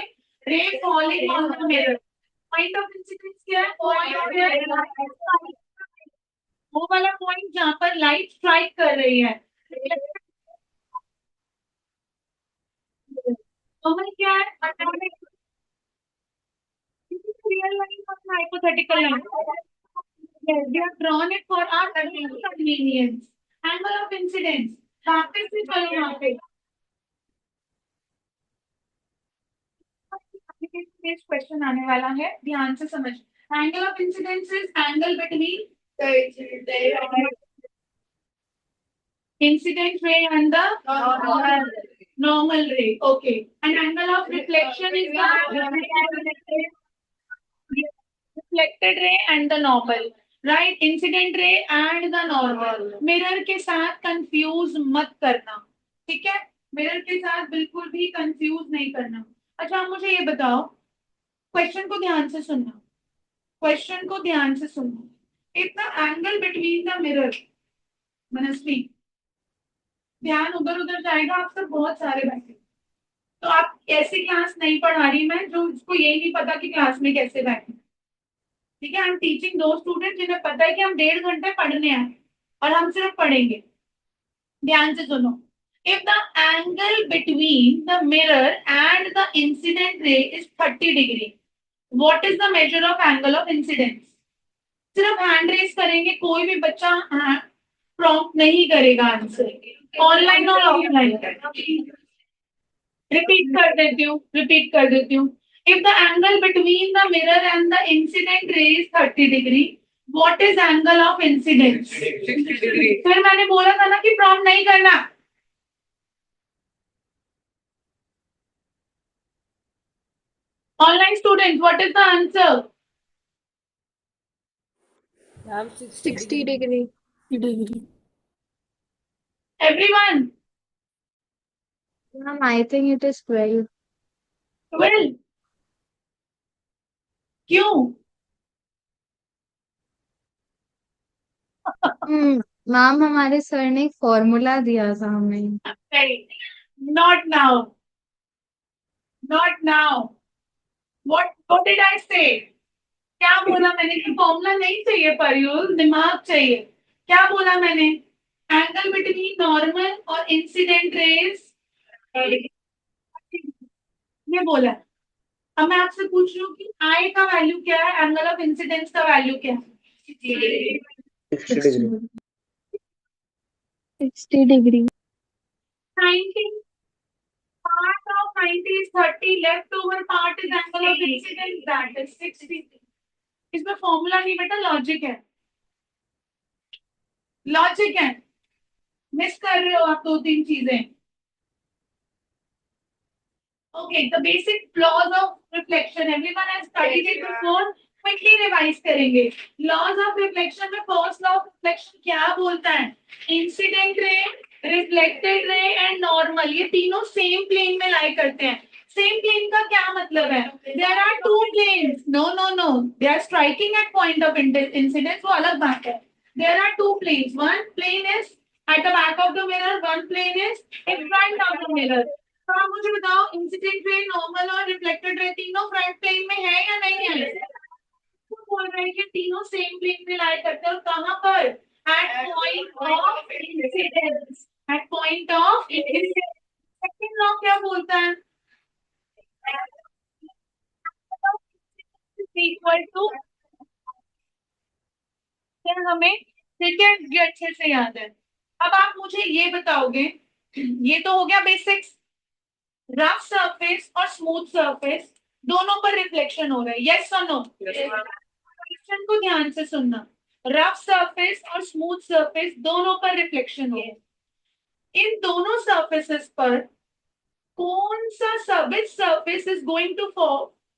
रे falling on the mirror. Point of incidence क्या है, वो वाला पॉइंट जहां पर लाइट स्ट्राइक कर रही है. नॉर्मल क्या है, रियल लाइन और hypothetical line. We have drawn it for our convenience. Angle of incidence. वापस से चलो यहाँ पे. नेक्स्ट क्वेश्चन आने वाला है, ध्यान से समझ। Angle of incidence is angle between incident ray and the normal ray. Okay. And angle of reflection is the reflected ray and the normal. Right? Incident ray and the normal. Mirror के साथ confuse मत करना, ठीक है? Mirror के साथ बिल्कुल भी कंफ्यूज नहीं करना। अच्छा, आप मुझे ये बताओ, क्वेश्चन को ध्यान से सुनना, क्वेश्चन को ध्यान से सुनना। If the angle between the mirror, Manasvi, ध्यान उधर उधर जाएगा, आप सब बहुत सारे बैठे, तो आप ऐसी क्लास नहीं पढ़ा रही मैं जो उसको यही नहीं पता कि क्लास में कैसे बैठे, ठीक है? आई एम टीचिंग दो स्टूडेंट जिन्हें पता है कि हम 1.5 घंटे पढ़ने आए और हम सिर्फ पढ़ेंगे। ध्यान से सुनो। If the angle between the mirror and the incident ray is 30 degree, what is the measure of angle of incidence? सिर्फ हैंड रेस करेंगे, कोई भी बच्चा प्रॉम्प्ट नहीं करेगा आंसर, ऑनलाइन और ऑफलाइन। रिपीट कर देती हूँ। If the angle between the mirror and the incident ray is 30 degree, what is angle of incidence? 60 degree। फिर मैंने बोला था ना कि प्रॉम्प्ट नहीं करना। Online students, what is the answer? 60 degree. Everyone, Ma'am, I think it is 12. 12. क्यों? Ma'am, हमारे सर ने एक फॉर्मूला दिया था हमें। Not now. Not now. What did I say? क्या बोला मैंने कि फॉर्मूला नहीं चाहिए परियुल, दिमाग चाहिए। क्या बोला मैंने? एंगल बिटवीन नॉर्मल और इंसिडेंट रेज, ये बोला। अब मैं आपसे पूछ रही हूँ कि आई का वैल्यू क्या है, एंगल ऑफ इंसिडेंस का वैल्यू क्या है? 60 degree. 60 degree. 90. Part of 90 is 30. Leftover part is angle of incidence, that is 60. इसमें फॉर्मूला नहीं बेटा, लॉजिक है, लॉजिक है। मिस कर रहे हो आप 2-3 चीजें। Okay, the basic laws of reflection, everyone has studied it before. Quickly revise करेंगे। Laws of reflection में first law of reflection क्या बोलता है? Incident ray, reflected ray and normal, ये तीनों same plane में lie करते हैं। Same plane का क्या मतलब है? There are two planes. No. They are striking at point of incidence, वो अलग बात है। There are two planes. One plane is at the back of the mirror. One plane is in front of the mirror. तो आप मुझे बताओ, incident ray, normal और reflected ray तीनों फ्रंट प्लेन में है या नहीं है? तो बोल रहे हैं कि तीनों सेम प्लेन में लाई करते हैं, और कहाँ पर? At point of incidence. At point of incidence. Second law क्या बोलता है? इक्वल टू, हमें ठीक है, ये अच्छे से याद है। अब आप मुझे ये बताओगे, ये तो हो गया बेसिक्स। रफ सरफेस और स्मूथ सरफेस दोनों पर रिफ्लेक्शन हो रहा है, यस और नो? क्वेश्चन को ध्यान से सुनना। रफ सरफेस और स्मूथ सरफेस दोनों पर रिफ्लेक्शन हो रहा है। इन दोनों सरफेसेस पर कौन सा which surface is going to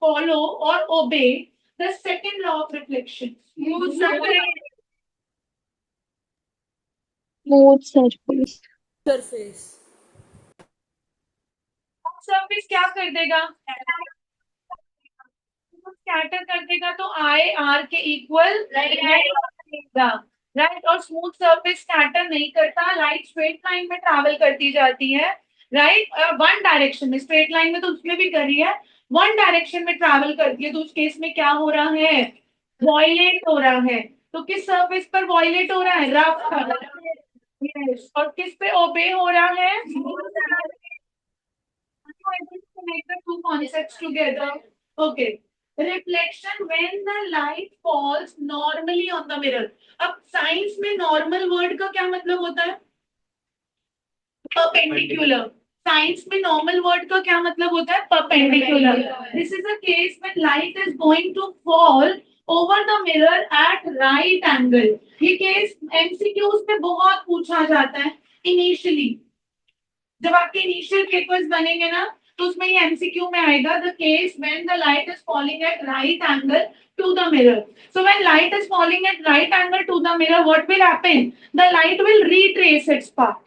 follow or obey the second law of reflection? Smooth surface. Smooth surface. Surface क्या कर देगा? स्कैटर कर देगा, तो आई आर के इक्वल राइट। और स्मूथ सरफेस स्कैटर नहीं करता, लाइट स्ट्रेट लाइन में ट्रैवल करती जाती है, राइट? वन डायरेक्शन में, स्ट्रेट लाइन में तो उसमें भी कर रही है, वन डायरेक्शन में ट्रैवल करती है, तो उस केस में क्या हो रहा है? वॉयलेट हो रहा है। तो किस सरफेस पर वॉयलेट हो रहा है? रफ पर। यस। और किस पे ओबे हो रहा है? Connect the two concepts together. Okay. Reflection when the light falls normally on the mirror. अब साइंस में नॉर्मल वर्ड का क्या मतलब होता है? परपेंडिकुलर। साइंस में नॉर्मल वर्ड का क्या मतलब होता है? Perpendicular. This is a case when light is going to fall over the mirror at right angle. ये केस एमसीक्यूज में बहुत पूछा जाता है इनिशियली. जब आपके इनिशियल पेपर्स बनेंगे ना, तो उसमें ये एमसीक्यू में आएगा. The case when the light is falling eight right angle to the mirror. So when light is falling at right angle to the mirror, what will happen? The light will retrace its path.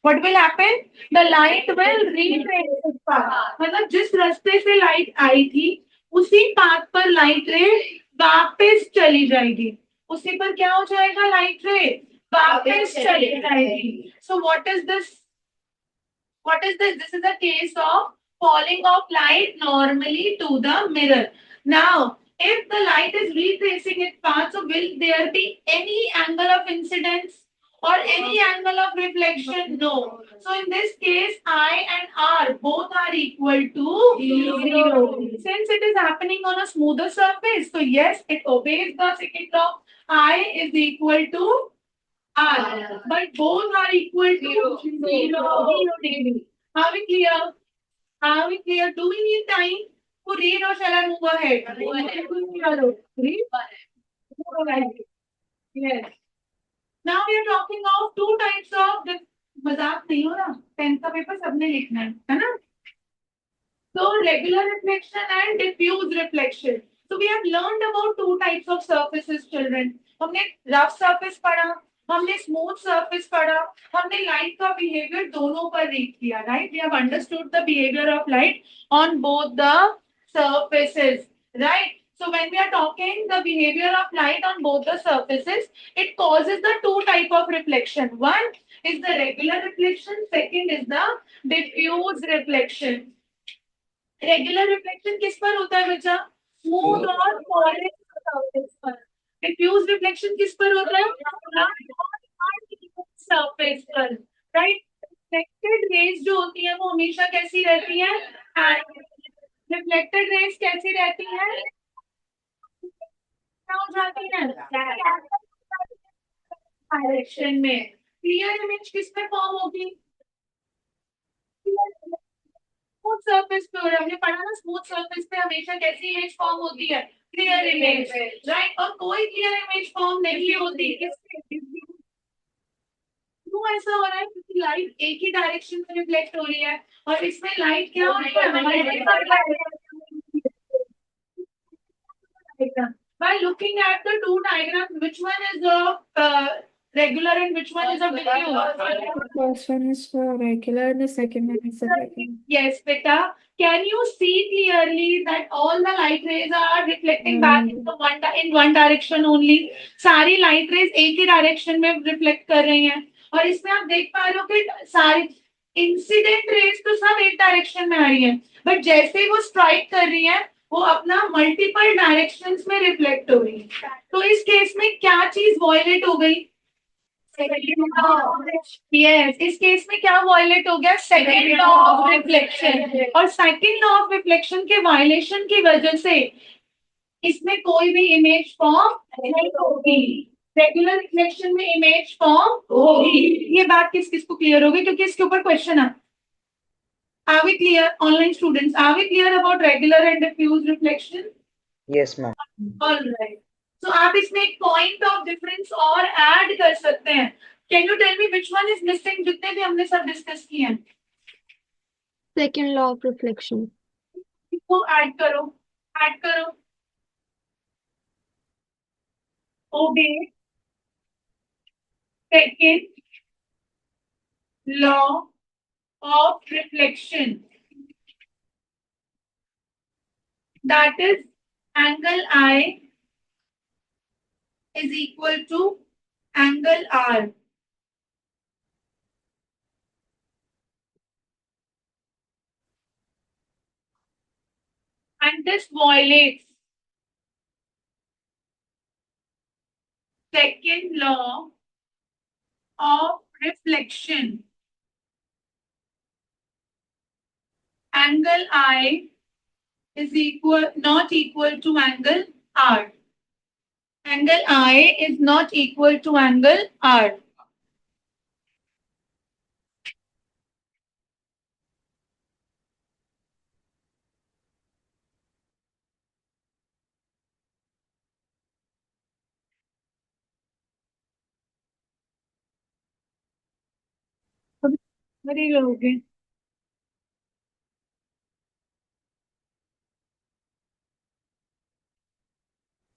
What will happen? The light will retrace its path. मतलब जिस रास्ते से light आई थी, उसी path पर light रे वापस चली जाएगी. उसी पर क्या हो जाएगा? लाइट रे वापस चली जाएगी. So what is this? What is this? This is a case of falling of light normally to the mirror. Now, if the light is retracing its path, so will there be any angle of incidence or any angle of reflection? No. So in this case, I and R both are equal to 0. Since it is happening on a smoother surface, so yes, it obeys the second law. I is equal to R, but both are equal to 0 degree. Are we clear? Are we clear? Do we need time to read or shall I move ahead? Read? Move ahead. Yes. Now we are talking of two types of मजाक नहीं हो रहा. 10th का paper सबने लिखना है ना? So regular reflection and diffuse reflection. So we have learned about two types of surfaces, children. हमने rough surface पढ़ा, हमने smooth surface पढ़ा, हमने light का behavior दोनों पर read किया, right? We have understood the behavior of light on both the surfaces, right? So when we are talking the behavior of light on both the surfaces, it causes the two type of reflection. One is the regular reflection, second is the diffuse reflection. Regular reflection किस पर होता है बच्चा? Smooth और polish surface पर. Diffuse reflection किस पर होता है? सरफेस पर, राइट? रिफ्लेक्टेड रेज जो होती है वो हमेशा कैसी रहती है? रिफ्लेक्टेड रेज कैसी रहती है? क्या हो जाती है? डायरेक्शन में. क्लियर इमेज किस में फॉर्म होगी? स्मूथ सरफेस पे. और हमने पढ़ा ना, स्मूथ सरफेस पे हमेशा कैसी इमेज फॉर्म होती है? Clear image, right? और कोई क्लियर इमेज फॉर्म नहीं होती. क्यों ऐसा हो रहा है? क्योंकि लाइट एक ही डायरेक्शन में रिफ्लेक्ट हो रही है और इसमें लाइट क्या हो रही है? By looking at the two diagrams, which one is regular and which one is a diffuse? First one is for regular and the second one is the diffuse. Yes, beta. Can you see clearly that all the light rays are reflecting back in one direction only? सारी light rays एक ही direction में reflect कर रही हैं. और इसमें आप देख पा रहे हो कि सारी इंसिडेंट रेज तो सब एक डायरेक्शन में आ रही है, बट जैसे ही वो स्ट्राइक कर रही है वो अपना मल्टीपल डायरेक्शंस में रिफ्लेक्ट हो रही है. तो इस केस में क्या चीज वॉयलेट हो गई? यस, इस केस में क्या वॉयलेट हो गया? Second law of reflection. और सेकंड लॉ ऑफ रिफ्लेक्शन के वायलेशन की वजह से इसमें कोई भी इमेज फॉर्म नहीं होगी. रेगुलर रिफ्लेक्शन में इमेज फॉर्म होगी. ये बात किस किस को क्लियर होगी? क्योंकि इसके ऊपर क्वेश्चन है. Are we clear, online students? Are we clear about regular and diffuse reflection? Yes, ma'am. All right. So आप इसमें एक point of difference और add कर सकते हैं. Can you tell me which one is missing? जितने भी हमने सब discuss किए हैं. Second law of reflection. इसको add करो. Add करो. Obey. Second law of reflection. That is angle I is equal to angle R. And this violates second law of reflection. Angle I is not equal to angle R. Angle I is not equal to angle R. Very low, okay.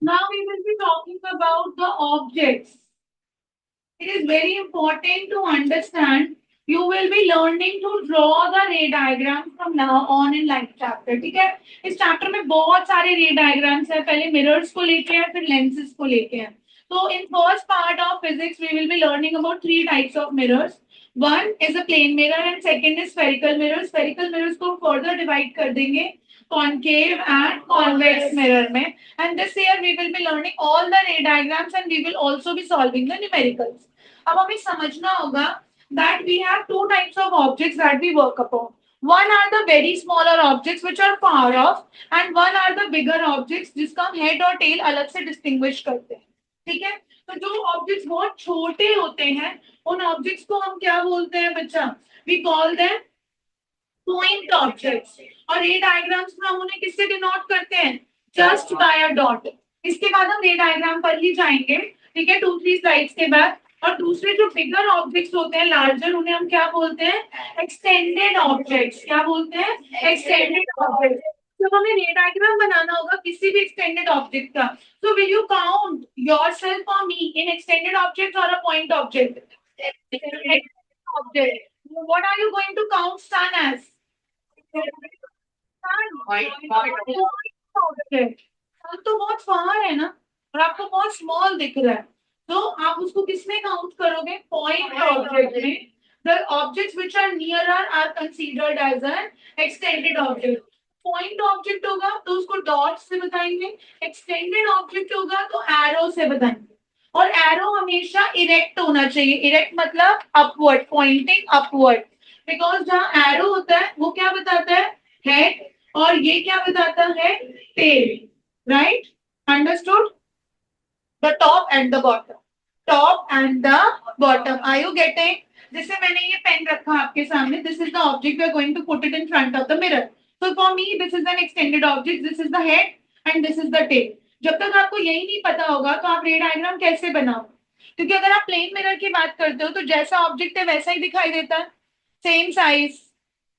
Now we will be talking about the objects. It is very important to understand. You will be learning to draw the ray diagram from now on in life chapter. ठीक है? इस chapter में बहुत सारे ray diagrams हैं. पहले mirrors को लेके हैं, फिर lenses को लेके हैं. So in first part of physics, we will be learning about three types of mirrors. One is a plane mirror and second is spherical mirrors. Spherical mirrors को further divide कर देंगे concave and convex mirror में. And this year we will be learning all the ray diagrams and we will also be solving the numericals. अब हमें समझना होगा that we have two types of objects that we work upon. One are the very smaller objects which are far off and one are the bigger objects जिसका हम head और tail अलग से distinguish करते हैं. ठीक है? तो जो ऑब्जेक्ट्स बहुत छोटे होते हैं उन ऑब्जेक्ट्स को हम क्या बोलते हैं बच्चा? We call them point objects. और रे डायग्राम्स में हम उन्हें किससे डिनोट करते हैं? Just by a dot. इसके बाद हम रे डायग्राम पर ही जाएंगे. ठीक है, 2-3 स्लाइड्स के बाद. और दूसरे जो बिगर ऑब्जेक्ट्स होते हैं, लार्जर, उन्हें हम क्या बोलते हैं? Extended objects. क्या बोलते हैं? Extended objects. जब हमें रे डायग्राम बनाना होगा किसी भी एक्सटेंडेड ऑब्जेक्ट का, so will you count yourself or me in extended object or a point object? Extended object. What are you going to count sun as? Object. sun तो बहुत far है ना, और आपको बहुत small दिख रहा है, तो आप उसको किसमें काउंट करोगे? पॉइंट ऑब्जेक्ट में. The objects which are nearer are considered as an extended object. Point object होगा तो उसको डॉट से बताएंगे, एक्सटेंडेड ऑब्जेक्ट होगा तो एरो से बताएंगे. और एरो हमेशा इरेक्ट होना चाहिए. इरेक्ट मतलब अपवर्ड, पॉइंटिंग अपवर्ड. बिकॉज जहां एरो होता है वो क्या बताता है? हेड. और ये क्या बताता है? Tell. Right? Understood? The top end the bottom. Top end the bottom. Are you getting? जैसे मैंने ये पेन रखा आपके सामने, this is the object we are going to put it in front of the mirror. So for me, this is an extended object. This is the head and this is the tail. जब तक आपको यही नहीं पता होगा तो आप रे डायग्राम कैसे बनाओ? क्योंकि अगर आप प्लेन मिरर की बात करते हो तो जैसा ऑब्जेक्ट है वैसा ही दिखाई देता है. Same size,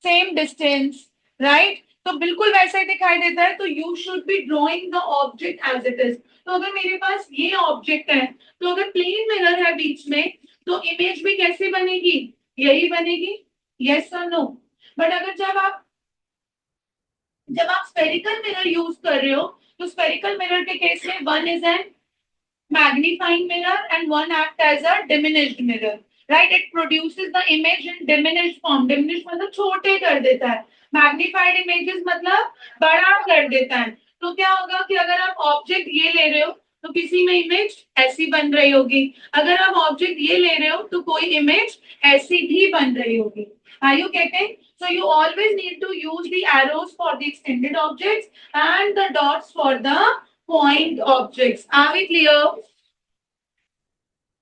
same distance, right? तो बिल्कुल वैसा ही दिखाई देता है. तो you should be drawing the object as it is. तो अगर मेरे पास ये ऑब्जेक्ट है तो अगर प्लेन मिरर है बीच में तो इमेज भी कैसी बनेगी? यही बनेगी. यस और नो? बट अगर जब आप स्फेरिकल मिरर यूज कर रहे हो तो स्फेरिकल मिरर के केस में one is an magnifying mirror and one act as a diminished mirror. Right? It produces the image in diminished form. Diminished मतलब छोटे कर देता है. मैग्नीफाइड इमेजेस मतलब बड़ा कर देता है. तो क्या होगा कि अगर आप ऑब्जेक्ट ये ले रहे हो तो किसी में इमेज ऐसी बन रही होगी, अगर आप ऑब्जेक्ट ये ले रहे हो तो कोई इमेज ऐसी भी बन रही होगी. Are you getting? So you always need to use the arrows for the extended objects and the dots for the point objects. Are we clear?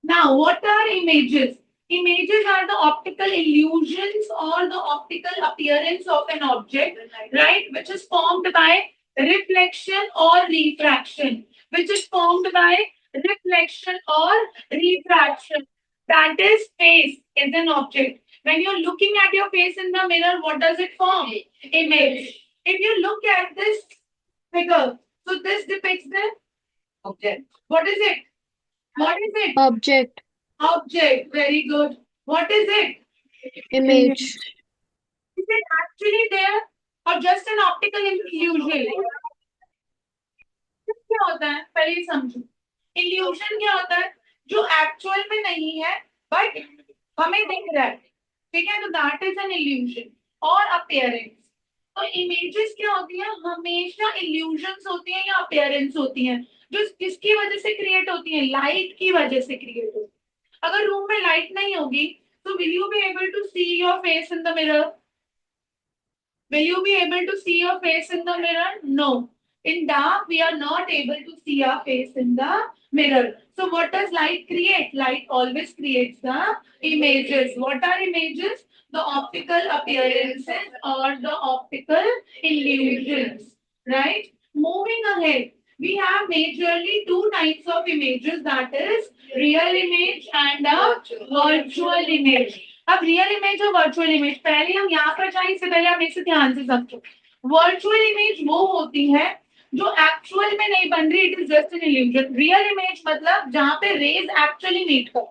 Now, what are images? Images are the optical illusions or the optical appearance of an object, right? Which is formed by reflection or refraction. Which is formed by reflection or refraction. That is, face is an object. When you're looking at your face in the mirror, what does it form? Image. If you look at this figure, so this depicts the object. What is it? What is it? Object. Object. Very good. What is it? Image. Is it actually there or just an optical illusion? क्या होता है पहले ही समझो. Illusion क्या होता है? जो actual में नहीं है बट हमें दिख रहा है. ठीक है, तो दैट इज एन इल्यूजन और अपीयरेंस. तो इमेजेस क्या होती है? हमेशा इल्यूजन्स होती हैं या अपीयरेंस होती हैं. जो किसकी वजह से क्रिएट होती है? लाइट की वजह से क्रिएट होती है. अगर रूम में लाइट नहीं होगी तो will you be able to see your face in the mirror? Will you be able to see your face in the mirror? No. In dark, we are not able to see our face in the mirror. So what does light create? Light always creates the images. What are images? The optical appearances or the optical illusions. Right? Moving ahead, we have majorly two types of images, that is real image and a virtual image. अब real image और virtual image, पहले हम यहाँ पर जाएं, इससे पहले आप इसे ध्यान से समझो। वर्चुअल इमेज वो होती है जो एक्चुअल में नहीं बन रही, it is just an illusion. Real image मतलब जहां पे रेज एक्चुअली मीट कर,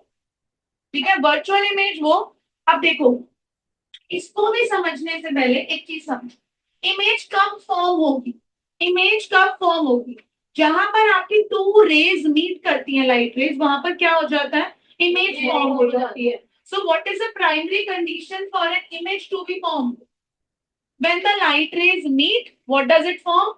ठीक है। वर्चुअल इमेज वो, अब देखो इसको भी समझने से पहले एक चीज समझो, इमेज कब फॉर्म होगी, इमेज कब फॉर्म होगी, जहां पर आपकी टू रेज मीट करती हैं, लाइट रेज, वहां पर क्या हो जाता है, इमेज फॉर्म हो जाती है। So what is the primary condition for an image to be form? When the light rays meet, what does it form?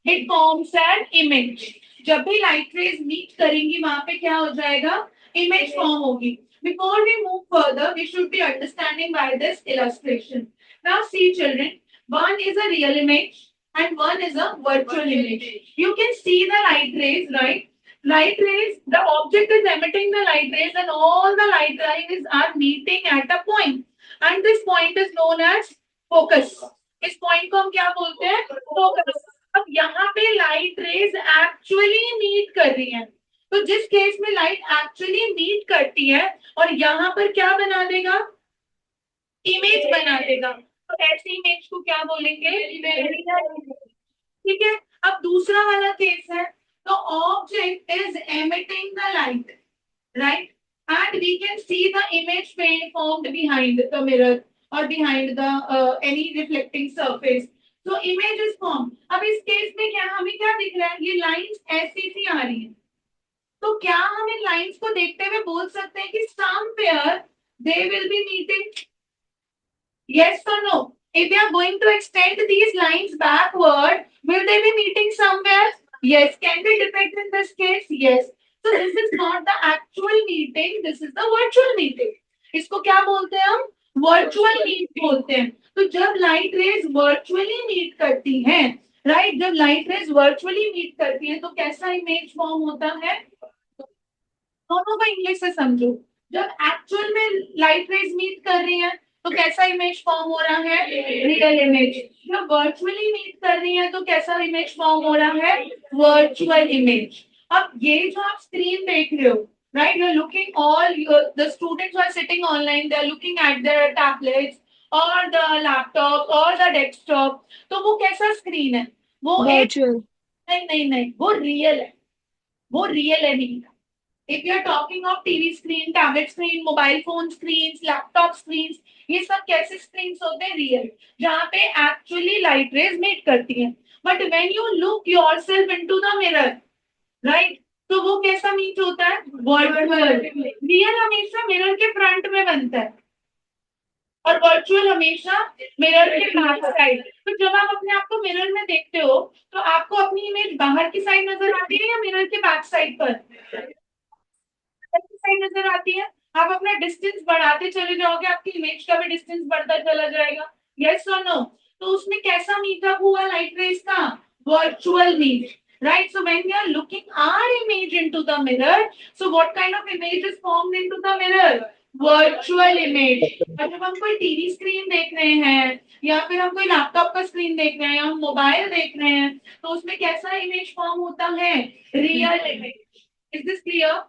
It forms an image. जब भी light rays meet करेंगी वहां पे क्या हो जाएगा, image form होगी। Before we move further, we should be understanding by this illustration. Now see children, one is a real image and one is a virtual image. You can see the light rays, right? Light rays, the object is emitting the light rays and all the light rays are meeting at a point. And this point is known as focus. इस point को हम क्या बोलते हैं, focus. अब यहाँ पे light rays actually meet कर रही है, तो जिस केस में लाइट एक्चुअली मीट करती है और यहाँ पर क्या बना देगा, इमेज बना देगा, तो ऐसी इमेज को क्या बोलेंगे, ठीक है। अब दूसरा वाला केस है, तो object is emitting the light, right, and we can see the image being formed behind the mirror or behind the any reflecting surface, so image is formed। अब इस केस में क्या हमें क्या दिख रहा है, ये लाइंस ऐसी सी आ रही हैं, तो क्या हम इन लाइंस को देखते हुए बोल सकते हैं कि somewhere they will be meeting, yes or no? If they are going to extend these lines backward, will they be meeting somewhere? Yes. Can we depict in this case? Yes. So this is not the actual meeting, this is the virtual meeting. इसको क्या बोलते हैं हम, virtual meet बोलते हैं। तो जब light rays virtually meet करती हैं, राइट, जब लाइट रेज वर्चुअली मीट करती हैं तो कैसा इमेज फॉर्म होता है, दोनों को इंग्लिश से समझो। जब एक्चुअल में लाइट रेज मीट कर रही हैं तो कैसा इमेज फॉर्म हो रहा है, रियल इमेज। जब वर्चुअली मीट कर रही है तो कैसा इमेज फॉर्म हो रहा है, वर्चुअल इमेज। अब ये जो आप स्क्रीन देख रहे हो, right, you're looking all the students who are sitting online, they're looking at their tablets or the laptop or the desktop, तो वो कैसा स्क्रीन है, वो एक, Virtual. नहीं नहीं नहीं, वो रियल है, वो रियल है नहीं। If you are talking of TV screen, tablet screen, mobile phone screens, laptop screens, ये सब कैसे screens होते हैं, रियल, जहाँ पे actually light rays meet करती हैं। But when you look yourself into the mirror, right, तो वो कैसा मीट होता है, वर्चुअल। रियल हमेशा मिरर के फ्रंट में बनता है और वर्चुअल हमेशा मिरर के बैक साइड। तो जब आप अपने आप को मिरर में देखते हो तो आपको अपनी इमेज बाहर की साइड नजर आती है या मिरर के बैक साइड पर, साइड नजर आती है। आप अपना डिस्टेंस बढ़ाते चले जाओगे, आपकी इमेज का भी डिस्टेंस बढ़ता चला जाएगा, यस और नो? तो उसमें कैसा मीटअप हुआ लाइट रेज का, virtual meet, right? So when we are looking our image into the mirror, so what kind of image is formed into the mirror, virtual image। और जब हम कोई टीवी स्क्रीन देख रहे हैं या फिर हम कोई लैपटॉप का स्क्रीन देख रहे हैं या हम मोबाइल देख रहे हैं तो उसमें कैसा इमेज फॉर्म होता है, real image. Is this clear?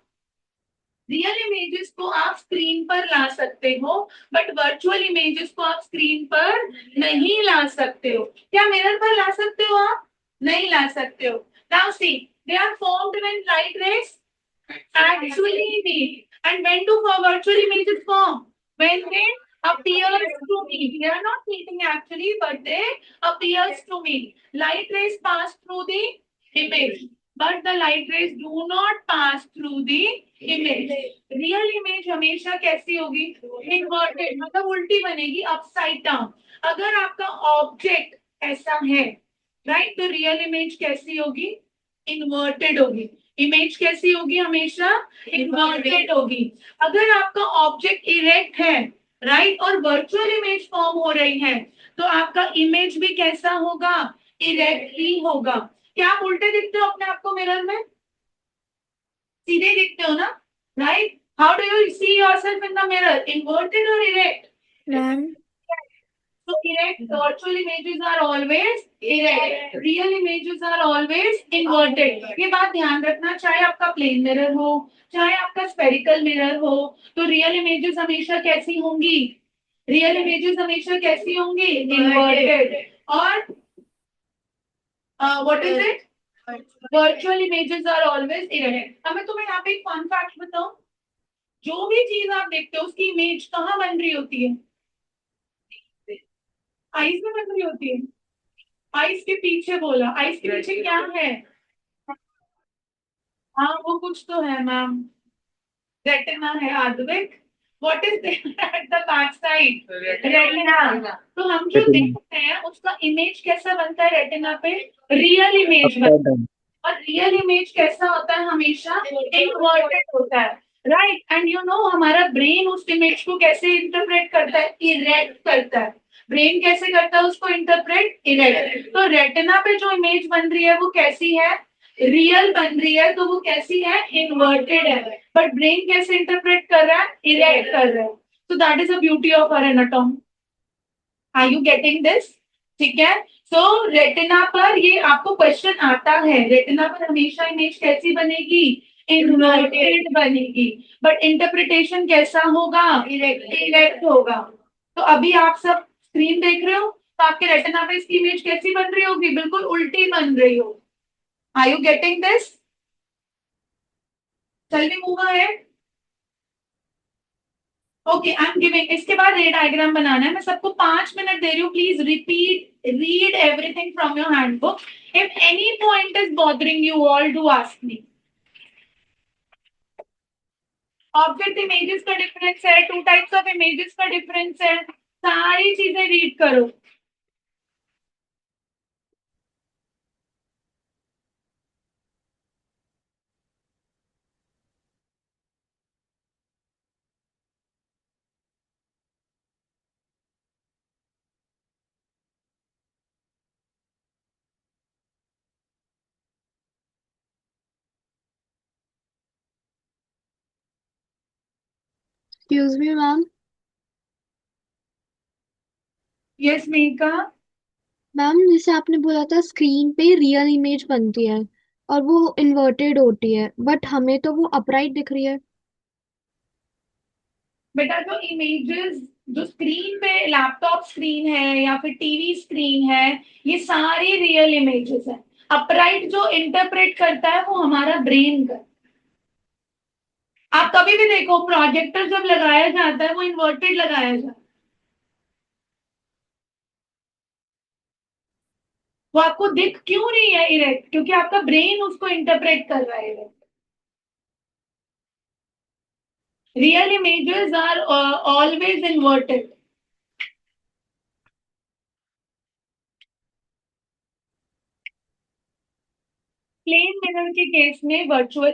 Real images को आप स्क्रीन पर ला सकते हो बट वर्चुअल इमेजेस को आप स्क्रीन पर नहीं ला सकते हो। क्या मिरर पर ला सकते हो आप, नहीं ला सकते हो। Now see, they are formed when light rays actually meet, and when do virtual images form, when they appears to meet, they are not meeting actually but they appears to meet, light rays pass through the image but the light rays do not pass through the image। Real image हमेशा कैसी होगी, inverted, मतलब उल्टी बनेगी, upside down. अगर आपका object ऐसा है, राइट, तो रियल इमेज कैसी होगी, इन्वर्टेड होगी। इमेज कैसी होगी, हमेशा इन्वर्टेड होगी। अगर आपका ऑब्जेक्ट इरेक्ट है, राइट, और वर्चुअल इमेज फॉर्म हो रही है तो आपका इमेज भी कैसा होगा, इरेक्ट ही होगा। क्या आप उल्टे दिखते हो अपने आप को मिरर में, सीधे दिखते हो ना, right? How do you see yourself in the mirror, inverted और इरेक्ट? Ma'am, तो erect. Virtual images are always erect. Real images are always inverted. ये बात ध्यान रखना, चाहे आपका प्लेन मिरर हो, चाहे आपका स्फेरिकल मिरर हो, तो रियल इमेजेस हमेशा कैसी होंगी? रियल इमेजेस हमेशा कैसी होंगी? इन्वर्टेड. और what is it? Virtual images are always erect. अब मैं तुम्हें यहाँ पे एक फन फैक्ट बताऊं. जो भी चीज आप देखते हो उसकी इमेज कहाँ बन रही होती है? आइस में बन रही होती है. आइस के पीछे बोला. आइस के पीछे क्या है? हाँ, वो कुछ तो है मैम. रेटिना है. Advik, what is at the back side? Retina. तो हम जो Retina. देखते हैं उसका इमेज कैसा बनता है रेटिना पे? Real image. Upside down. और रियल इमेज कैसा होता है? हमेशा इन्वर्टेड होता है. राइट. एंड यू नो हमारा ब्रेन उस इमेज को कैसे इंटरप्रेट करता है? इरेक्ट करता है. ब्रेन कैसे करता है उसको इंटरप्रेट? इरेक्ट. तो रेटिना पे जो इमेज बन रही है वो कैसी है? रियल बन रही है. तो वो कैसी है? इन्वर्टेड है. बट ब्रेन कैसे इंटरप्रेट कर रहा है? इरेक्ट कर रहा है. So that is the beauty of our anatomy. Are you getting this? ठीक है. सो रेटिना पर ये आपको क्वेश्चन आता है. रेटिना पर हमेशा इमेज कैसी बनेगी? इन्वर्टेड बनेगी. बट इंटरप्रिटेशन कैसा होगा? इरेक्ट होगा. तो अभी आप सब स्क्रीन देख रहे हो, तो आपके रेटिना पे इसकी इमेज कैसी बन रही होगी? बिल्कुल उल्टी बन रही हो. Are you getting this? चल we move ahead. Okay, I am giving. इसके बाद रे डायग्राम बनाना है. मैं सबको 5 मिनट दे रही हूँ. Please repeat, read everything from your handbook. If any point is bothering you all, do ask me. Object images का डिफरेंस है. टू टाइप्स ऑफ इमेजेस का डिफरेंस है. सारी चीजें रीड करो. Excuse me, ma'am. Yes Megha. Ma'am जैसे आपने बोला था स्क्रीन पे रियल इमेज बनती है और वो इन्वर्टेड होती है, बट हमें तो वो अपराइट दिख रही है. बेटा जो इमेजेस जो स्क्रीन पे लैपटॉप स्क्रीन है या फिर टीवी स्क्रीन है, ये सारी रियल इमेजेस है. अपराइट जो इंटरप्रेट करता है वो हमारा ब्रेन का. आप कभी भी देखो प्रोजेक्टर जब लगाया जाता है वो इन्वर्टेड लगाया जाता है. वो आपको दिख क्यों नहीं है इरेक्ट? क्योंकि आपका ब्रेन उसको इंटरप्रेट कर रहा है erect. Real images are always inverted. Plane mirror के केस में virtual.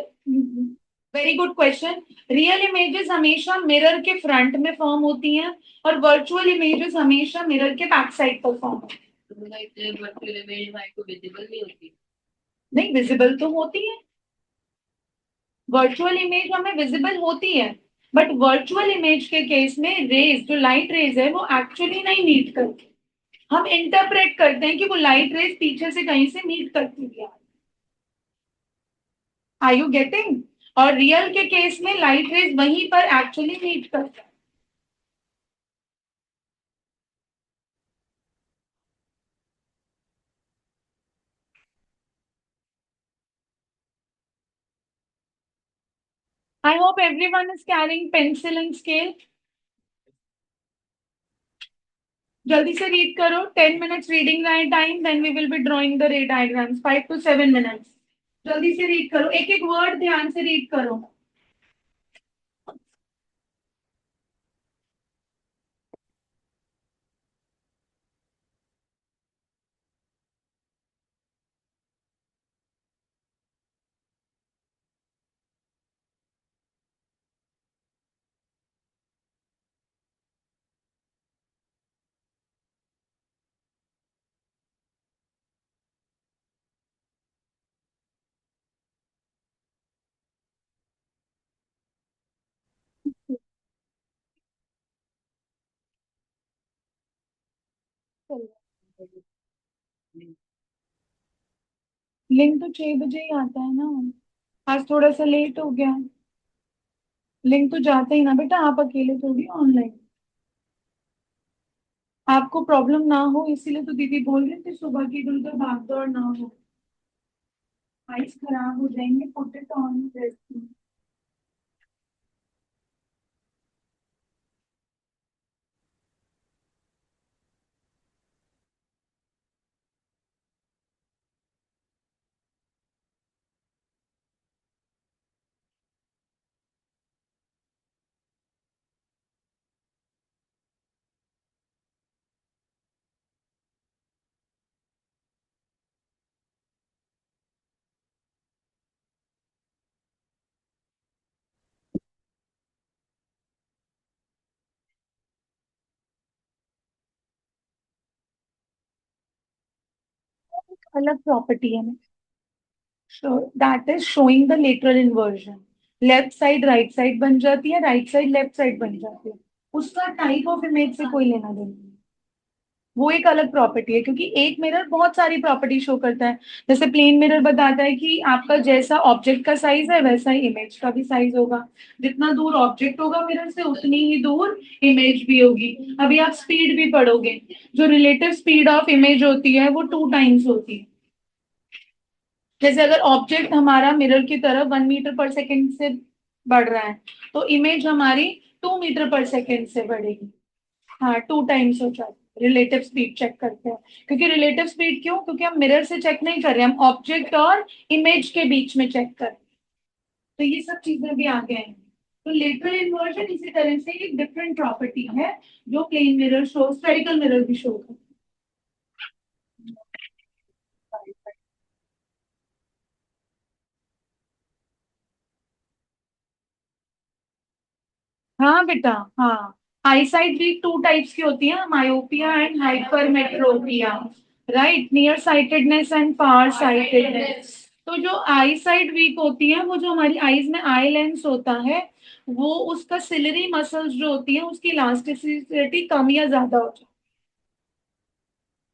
Very good question. Real images हमेशा मिरर के फ्रंट में फॉर्म होती हैं और वर्चुअल इमेजेस हमेशा मिरर के बैक साइड पर फॉर्म होती वर्चुअल इमेज हमारे को विजिबल नहीं होती. हैं. नहीं, विजिबल तो होती है. वर्चुअल इमेज हमें विजिबल होती है. बट वर्चुअल इमेज के केस में रेज, जो लाइट रेज है, वो एक्चुअली नहीं मीट करती. हम इंटरप्रेट करते हैं कि वो लाइट रेज पीछे से कहीं से मीट करती है. Are you getting? और रियल के केस में लाइट रेज वहीं पर एक्चुअली मीट करता है. I hope everyone is carrying pencil and scale. जल्दी से रीड करो. 10 minutes reading time. Then we will be drawing the ray diagrams. 5 to 7 minutes. जल्दी से रीड करो. एक एक वर्ड ध्यान से रीड करो. चल रहा है? लिंक तो 6 बजे ही आता है ना। आज थोड़ा सा लेट हो गया। लिंक तो जाता ही ना बेटा, आप अकेले थोड़ी ऑनलाइन। आपको प्रॉब्लम ना हो इसीलिए तो दीदी बोल रही थी सुबह की, इधर उधर भाग दौड़ ना हो, आइस खराब हो जाएंगे, पुट इट ऑन। अलग प्रॉपर्टी है, so that is showing the lateral inversion. Left side right side बन जाती है, राइट साइड लेफ्ट साइड बन जाती है, उसका टाइप ऑफ इमेज से कोई लेना देना नहीं। वो एक अलग प्रॉपर्टी है, क्योंकि एक मिरर बहुत सारी प्रॉपर्टी शो करता है। जैसे प्लेन मिरर बताता है कि आपका जैसा ऑब्जेक्ट का साइज है वैसा ही इमेज का भी साइज होगा। जितना दूर ऑब्जेक्ट होगा मिरर से उतनी ही दूर इमेज भी होगी। अभी आप स्पीड भी पढ़ोगे, जो रिलेटिव स्पीड ऑफ इमेज होती है वो 2 टाइम्स होती है। जैसे अगर ऑब्जेक्ट हमारा मिरर की तरफ 1 मीटर पर सेकेंड से बढ़ रहा है, तो इमेज हमारी 2 मीटर पर सेकेंड से बढ़ेगी। हाँ, 2 टाइम्स हो जाती है। रिलेटिव स्पीड चेक करते हैं, क्योंकि रिलेटिव स्पीड क्यों, क्योंकि हम मिरर से चेक नहीं कर रहे, हम ऑब्जेक्ट और इमेज के बीच में चेक कर रहे हैं। तो ये सब चीजें भी आ गए हैं। तो लेटरल इन्वर्जन इसी तरह से एक डिफरेंट प्रॉपर्टी है जो plane mirror show, spherical mirror भी शो करता है। हाँ बेटा, हाँ। आईसाइट भी 2 टाइप्स की होती है, myopia and hypermetropia. Right, near sightedness and far sightedness. तो जो आई साइट वीक होती है, वो जो हमारी आईज में आई लेंस होता है, वो उसका सिलरी मसल्स जो होती है उसकी इलास्टिसिटी कम या ज्यादा हो जाती है।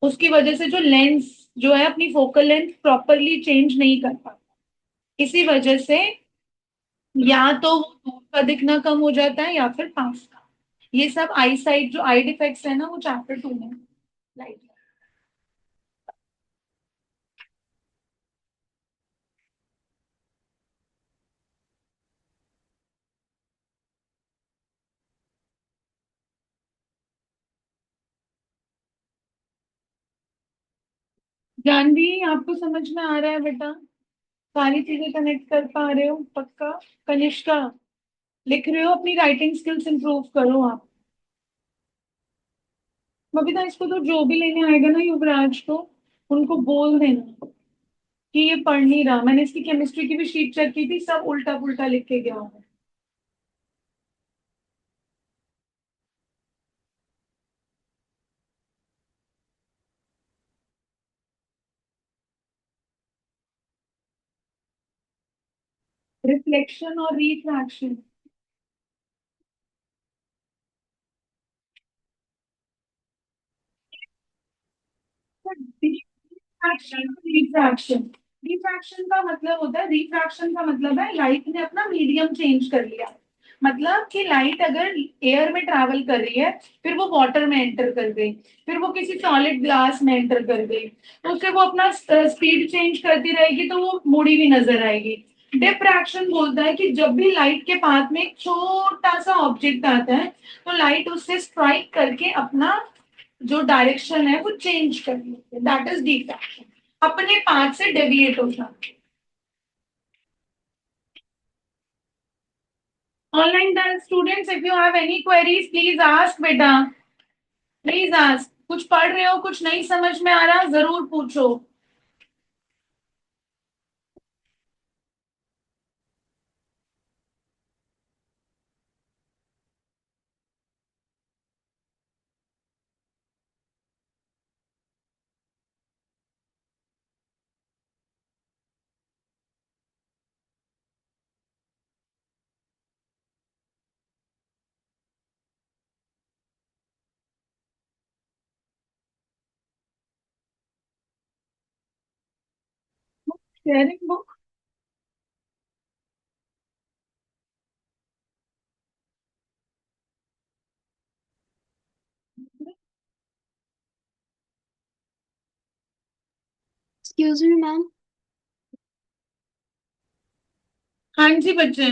उसकी वजह से जो लेंस जो है अपनी फोकल लेंथ प्रॉपरली चेंज नहीं कर पाता। इसी वजह से या तो वो दूर का दिखना कम हो जाता है या फिर पास का। ये सब आई साइट जो आई डिफेक्ट्स है ना, वो चैप्टर 2 में लाइट। जानवी, आपको समझ में आ रहा है बेटा? सारी चीजें कनेक्ट कर पा रहे हो पक्का? कनिष्का, लिख रहे हो? अपनी राइटिंग स्किल्स इंप्रूव करो आप। बबीता, इसको तो जो भी लेने आएगा ना युवराज को, उनको बोल देना कि ये पढ़ नहीं रहा। मैंने इसकी केमिस्ट्री की भी शीट चेक की थी, सब उल्टा पुल्टा लिख के गया हूँ। रिफ्लेक्शन और रिफ्रैक्शन। रिफ्रैक्शन, रिफ्रैक्शन का मतलब होता है, रिफ्रैक्शन का मतलब है लाइट ने अपना मीडियम चेंज कर लिया। मतलब कि लाइट अगर एयर में ट्रैवल कर रही है, फिर वो वाटर में एंटर कर गई, फिर वो किसी सॉलिड ग्लास में एंटर कर गई, तो उससे वो अपना स्पीड चेंज करती रहेगी, तो वो मुड़ी भी नजर आएगी। डिफ्रैक्शन बोलता है कि जब भी लाइट के पाथ में एक छोटा सा ऑब्जेक्ट आता है, तो लाइट उससे स्ट्राइक करके अपना जो डायरेक्शन है वो चेंज कर लेते हैं, दैट इज डिफ्रैक्शन। अपने पाथ से डेविएट हो जाते हैं। Online students, if you have any queries please ask बेटा, प्लीज आस्क। कुछ पढ़ रहे हो, कुछ नहीं समझ में आ रहा, जरूर पूछो। sharing book. Excuse me ma'am. हाँ जी बच्चे।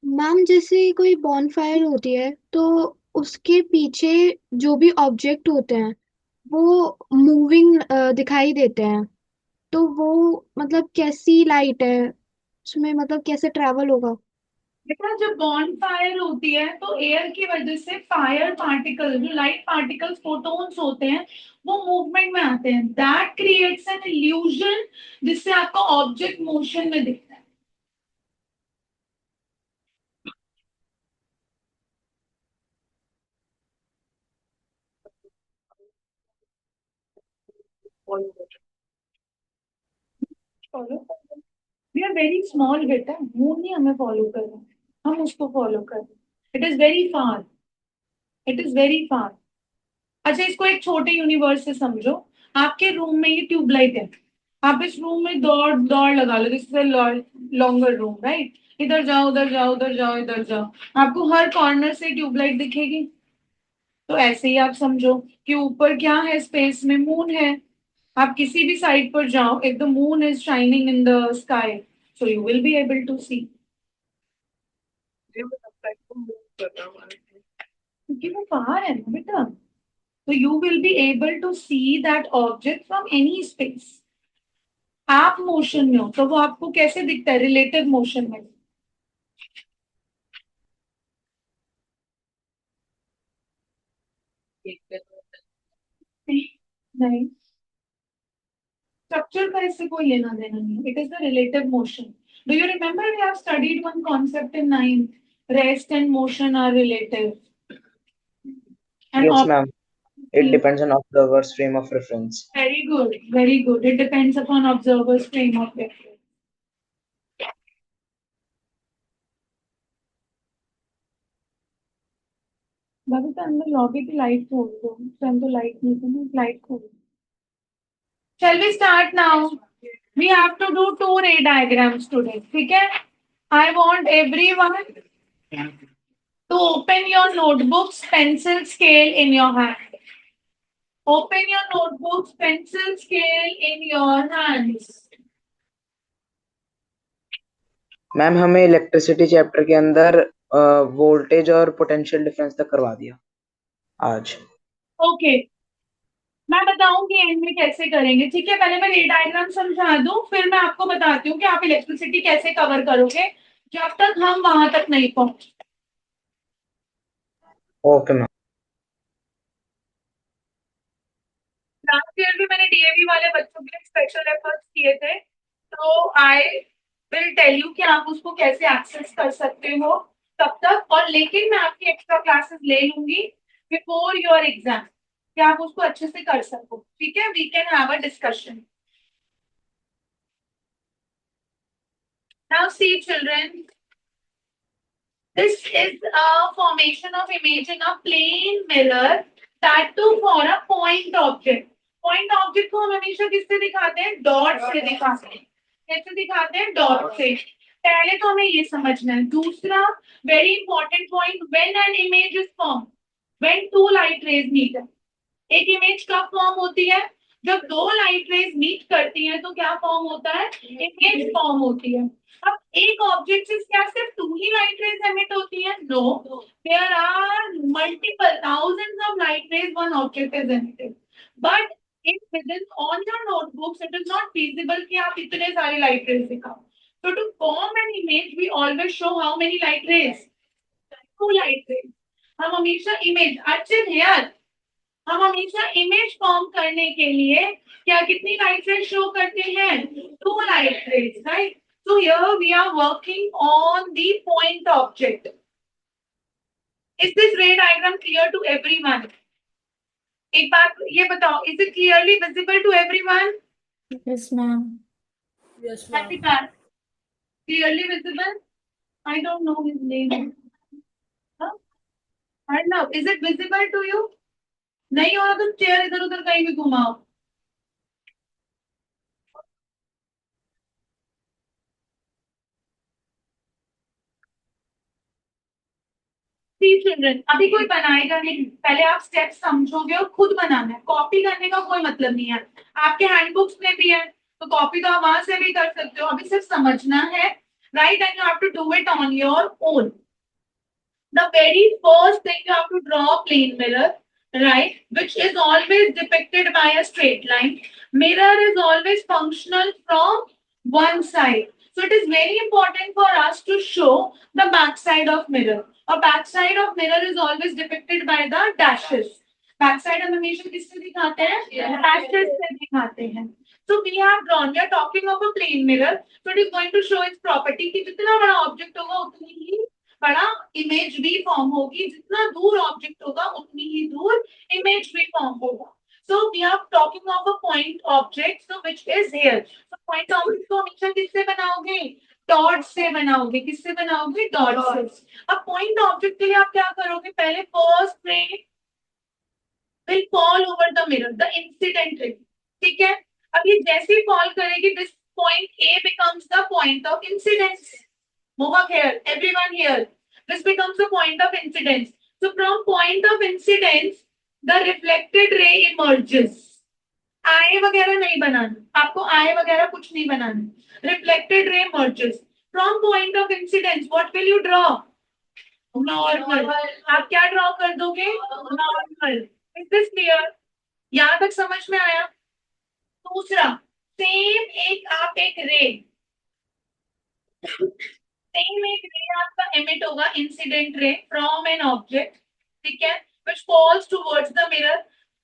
मैम जैसे कोई बॉनफायर होती है तो उसके पीछे जो भी ऑब्जेक्ट होते हैं वो मूविंग दिखाई देते हैं, तो वो मतलब कैसी लाइट है उसमें, मतलब कैसे ट्रैवल होगा? बेटा जब बॉन्ड फायर होती है तो एयर की वजह से फायर पार्टिकल, जो लाइट पार्टिकल्स फोटॉन्स होते हैं, वो मूवमेंट में आते हैं। दैट क्रिएट्स एन इल्यूजन जिससे आपका ऑब्जेक्ट मोशन में दिखता है। फॉलो कर, वी आर वेरी स्मॉल बेटा, वो नहीं हमें फॉलो कर रहे, हम उसको फॉलो कर रहे। It is very far, it is very far. अच्छा इसको एक छोटे यूनिवर्स से समझो। आपके रूम में ये ट्यूबलाइट है, आप इस रूम में दौड़ दौड़ लगा लो, this is longer room right. इधर जाओ उधर जाओ उधर जाओ इधर जाओ, आपको हर कॉर्नर से ट्यूबलाइट दिखेगी। तो ऐसे ही आप समझो कि ऊपर क्या है, स्पेस में मून है। आप किसी भी साइड पर जाओ, if the moon is shining in the sky, so you will be able to see. क्योंकि वो बाहर है ना बेटा, so you will be able to see that object from any space. आप मोशन में हो तो वो आपको कैसे दिखता है, रिलेटिव मोशन में। नहीं, स्ट्रक्चर का इससे कोई लेना देना नहीं, it is the relative motion. Do you remember we have studied one concept in ninth, rest and motion are relative Yes, and ma'am. It depends on observer's frame of reference. very good, very good, it depends upon observer's frame of reference. बाबू तो अंदर lobby की light खोल दो, तो light नहीं थी, light खोल दो। Shall we start now? We have to do two ray diagrams today. ठीक है? I want everyone to open your notebooks, pencil scale in your hand. Open your notebooks, pencil scale in your hands. Ma'am हमें electricity chapter के अंदर voltage और potential difference तक करवा दिया आज। Okay. मैं बताऊंगी एंड में कैसे करेंगे, ठीक है? पहले मैं रे डायग्राम समझा दूं, फिर मैं आपको बताती हूँ कि आप इलेक्ट्रिसिटी कैसे कवर करोगे जब तक हम वहां तक नहीं पहुंचे। Okay ma'am. लास्ट ईयर भी मैंने डीएवी वाले बच्चों के लिए स्पेशल एफर्ट्स किए थे, तो आई विल टेल यू कि आप उसको कैसे एक्सेस कर सकते हो तब तक। और लेकिन मैं आपकी एक्स्ट्रा क्लासेस ले लूंगी बिफोर योर एग्जाम कि आप उसको अच्छे से कर सको, ठीक है? We can have a discussion. Now see children, this is a formation of image in a plane mirror, that too for a point object. Point object को हम हमेशा किससे दिखाते हैं, डॉट से दिखाते हैं। कैसे दिखाते हैं, डॉट से। पहले तो हमें ये समझना है। दूसरा very important point, when an image is form, when two light rays meet. एक इमेज कब फॉर्म होती है, जब दो लाइट रेज मीट करती हैं, तो क्या फॉर्म होता है, इमेज फॉर्म होती है। अब एक ऑब्जेक्ट से क्या सिर्फ टू ही लाइट रेज एमिट होती है? No, there are multiple thousands of light rays one object is emitted, but in within on your notebooks it is not feasible कि आप इतने सारे लाइट रेज दिखाओ। So to form an image, we always show how many light rays? Two light rays. हम हमेशा image, अच्छे hair, हम हमेशा इमेज फॉर्म करने के लिए क्या कितनी लाइट रेज शो करते हैं, two light rays, right? So here we are working on the point object. Is this ray diagram clear to everyone? एक बात ये बताओ, is it clearly visible to everyone? Yes, ma'am. Yes, ma'am. Happy clearly visible? I don't know his name. Huh? Arnav, is it visible to you? नहीं हो रहा तो chair इधर उधर कहीं भी घुमाओ। सी चिल्ड्रन, अभी कोई बनाएगा नहीं, पहले आप स्टेप समझोगे और खुद बनाना है, कॉपी करने का कोई मतलब नहीं है। आपके हैंडबुक्स में भी है, तो कॉपी तो आप वहां से भी कर सकते हो, अभी सिर्फ समझना है, right, and you have to do it on your own. The very first thing you have to draw a plane mirror, right, which is always depicted by a straight line. Mirror is always functional from one side. So it is very important for us to show the back side of mirror. A back side of mirror is always depicted by the dashes. Back side हम हमेशा किससे दिखाते हैं? Dashes से दिखाते हैं. So we have drawn, we are talking of a plane mirror. So it is going to show its property कि जितना बड़ा object होगा उतनी ही बड़ा इमेज भी फॉर्म होगी, जितना दूर ऑब्जेक्ट होगा उतनी ही दूर इमेज भी फॉर्म होगा। So we are talking of a point object, so which is here. So point object को हमेशा किससे बनाओगे? डॉट से बनाओगे। किससे बनाओगे? डॉट से। अब पॉइंट ऑब्जेक्ट के लिए आप क्या करोगे? पहले first ray will fall over the mirror, the incident ray, ठीक है। अब ये जैसे ही फॉल करेगी, this point A becomes the point of incidence. Mohawk here, everyone here. This becomes a point of incidence. So from point of incidence, the reflected ray emerges. आए वगैरह नहीं बनाना, आपको आए वगैरह कुछ नहीं बनाना। Reflected ray emerges. From point of incidence, what will you draw? Normal. आप क्या draw कर दोगे? Normal. Is this clear? यहाँ तक समझ में आया? दूसरा, सेम एक रे, सेम एक रे आपका एमिट होगा, incident ray from N object, ठीक है, which falls towards the mirror.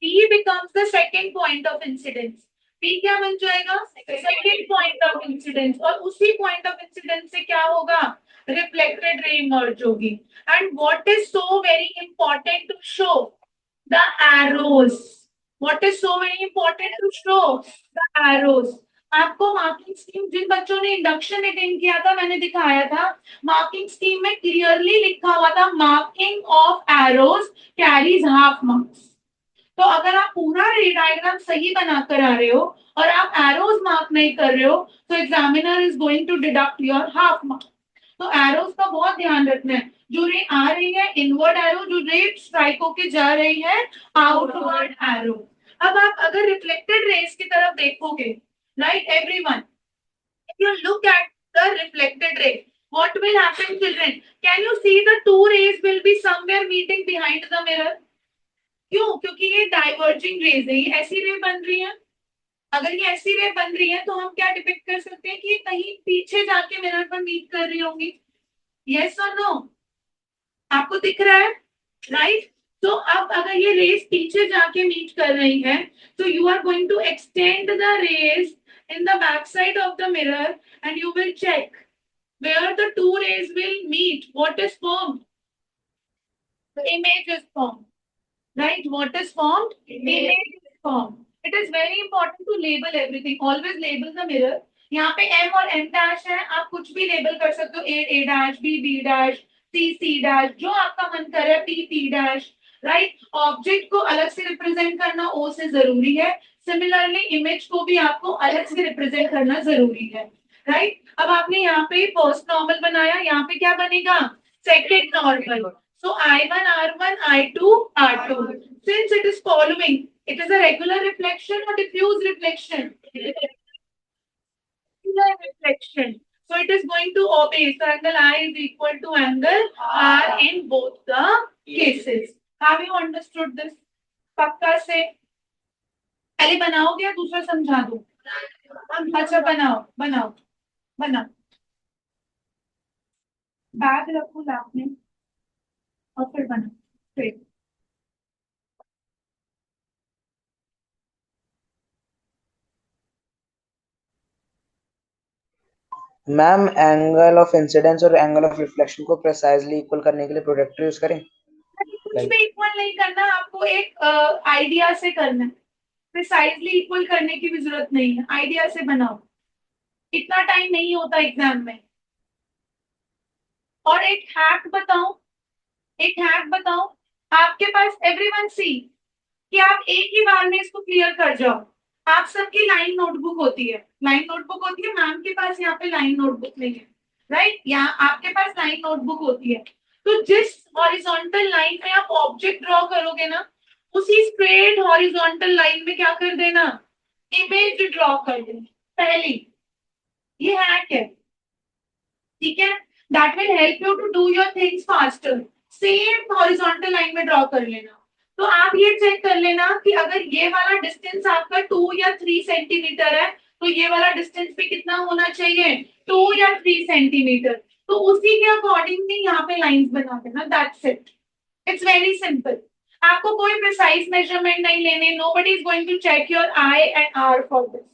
P becomes the second point of incidence. P क्या बन जाएगा? Second point of incidence. और उसी पॉइंट ऑफ इंसिडेंस से क्या होगा? रिफ्लेक्टेड रे इमर्ज होगी। And what is so very important to show? The arrows. What is so very important to show? The arrows. आपको मार्किंग स्कीम, जिन बच्चों ने इंडक्शन अटेंड किया था, मैंने दिखाया था, मार्किंग स्कीम में क्लियरली लिखा हुआ था, marking of arrows carries half marks. तो अगर आप पूरा रे डायग्राम सही बनाकर आ रहे हो और आप एरोज मार्क नहीं कर रहे हो, तो examiner is going to deduct your half mark. तो एरोज का बहुत ध्यान रखना है। जो रे आ रही है इनवर्ड एरो, जो रे स्ट्राइक होके जा रही है आउटवर्ड एरो। अब आप अगर रिफ्लेक्टेड रेज की तरफ देखोगे, right, everyone, if you look at the reflected ray, what will happen, children? Can you see the two rays will be somewhere meeting behind the mirror? क्यों? क्योंकि ये डाइवर्जिंग रेज है, ये ऐसी रे बन रही है। अगर ये ऐसी रे बन रही है तो हम क्या डिपिक्ट कर सकते हैं कि ये कहीं पीछे जाके मिरर पर मीट कर रही होंगी। यस और नो? आपको दिख रहा है, राइट? तो अब अगर ये रेस पीछे जाके मीट कर रही है, तो you are going to extend the rays in the back side of the mirror and you will check where the two rays will meet. What is formed? The image is formed, right? What is formed? Image is formed. It is very important to label everything. Always label the mirror. यहाँ पे M और M dash है, आप कुछ भी label कर सकते हो, A dash, B dash, C dash, जो आपका मन करे, P dash, राइट। ऑब्जेक्ट को अलग से रिप्रेजेंट करना O से जरूरी है। सिमिलरली इमेज को भी आपको अलग से रिप्रेजेंट करना जरूरी है, राइट। अब आपने यहाँ पे फर्स्ट नॉर्मल बनाया, यहाँ पे क्या बनेगा? Second normal. So I1, R1, I2, R2. Since it is following, it is a regular reflection or diffuse reflection? Regular reflection. So it is going to obey. So angle I is equal to angle R in both the cases. Have you understood this? पक्का से? पहले बनाओगे या दूसरा समझा दूं? अच्छा बनाओ बनाओ बनाओ। बैग रखो लैप में और फिर बनाओ। फिर मैम एंगल ऑफ इंसिडेंस और एंगल ऑफ रिफ्लेक्शन को प्रिसाइजली इक्वल करने के लिए प्रोडक्ट यूज करें? कुछ भी इक्वल नहीं करना, आपको एक आइडिया से करना है। प्रिसाइजली इक्वल करने की भी जरूरत नहीं है, आइडिया से बनाओ। इतना टाइम नहीं होता एग्जाम में। और एक हैक बताऊं, एक हैक बताऊं, आपके पास एवरीवन सी कि आप एक ही बार में इसको क्लियर कर जाओ। आप सबकी लाइन नोटबुक होती है, लाइन नोटबुक होती है, मैम के पास यहाँ पे लाइन नोटबुक नहीं है, राइट। यहाँ आपके पास लाइन नोटबुक होती है। तो जिस हॉरिजॉन्टल लाइन में आप ऑब्जेक्ट ड्रॉ करोगे ना, उसी स्ट्रेट हॉरिजॉन्टल लाइन में क्या कर देना, इमेज ड्रॉ कर देना पहली। ये हैक है, ठीक है। That will help you to do your things faster. Same horizontal line में ड्रॉ कर लेना। तो आप ये चेक कर लेना कि अगर ये वाला डिस्टेंस आपका 2 या 3 सेंटीमीटर है, तो ये वाला डिस्टेंस भी कितना होना चाहिए, 2 या 3 सेंटीमीटर। तो उसी के अकॉर्डिंगली यहाँ पे लाइंस बना देना, that's it. It's very simple. आपको कोई प्रिसाइज मेजरमेंट नहीं लेने, nobody is going to check your I and R for this.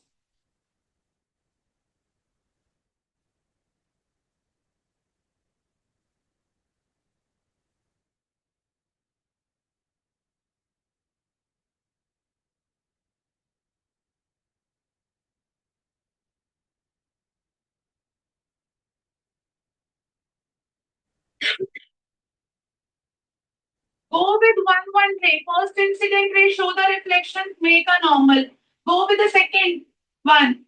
Go with one ray. First incident ray, show the reflection, make a normal. Go with the second one.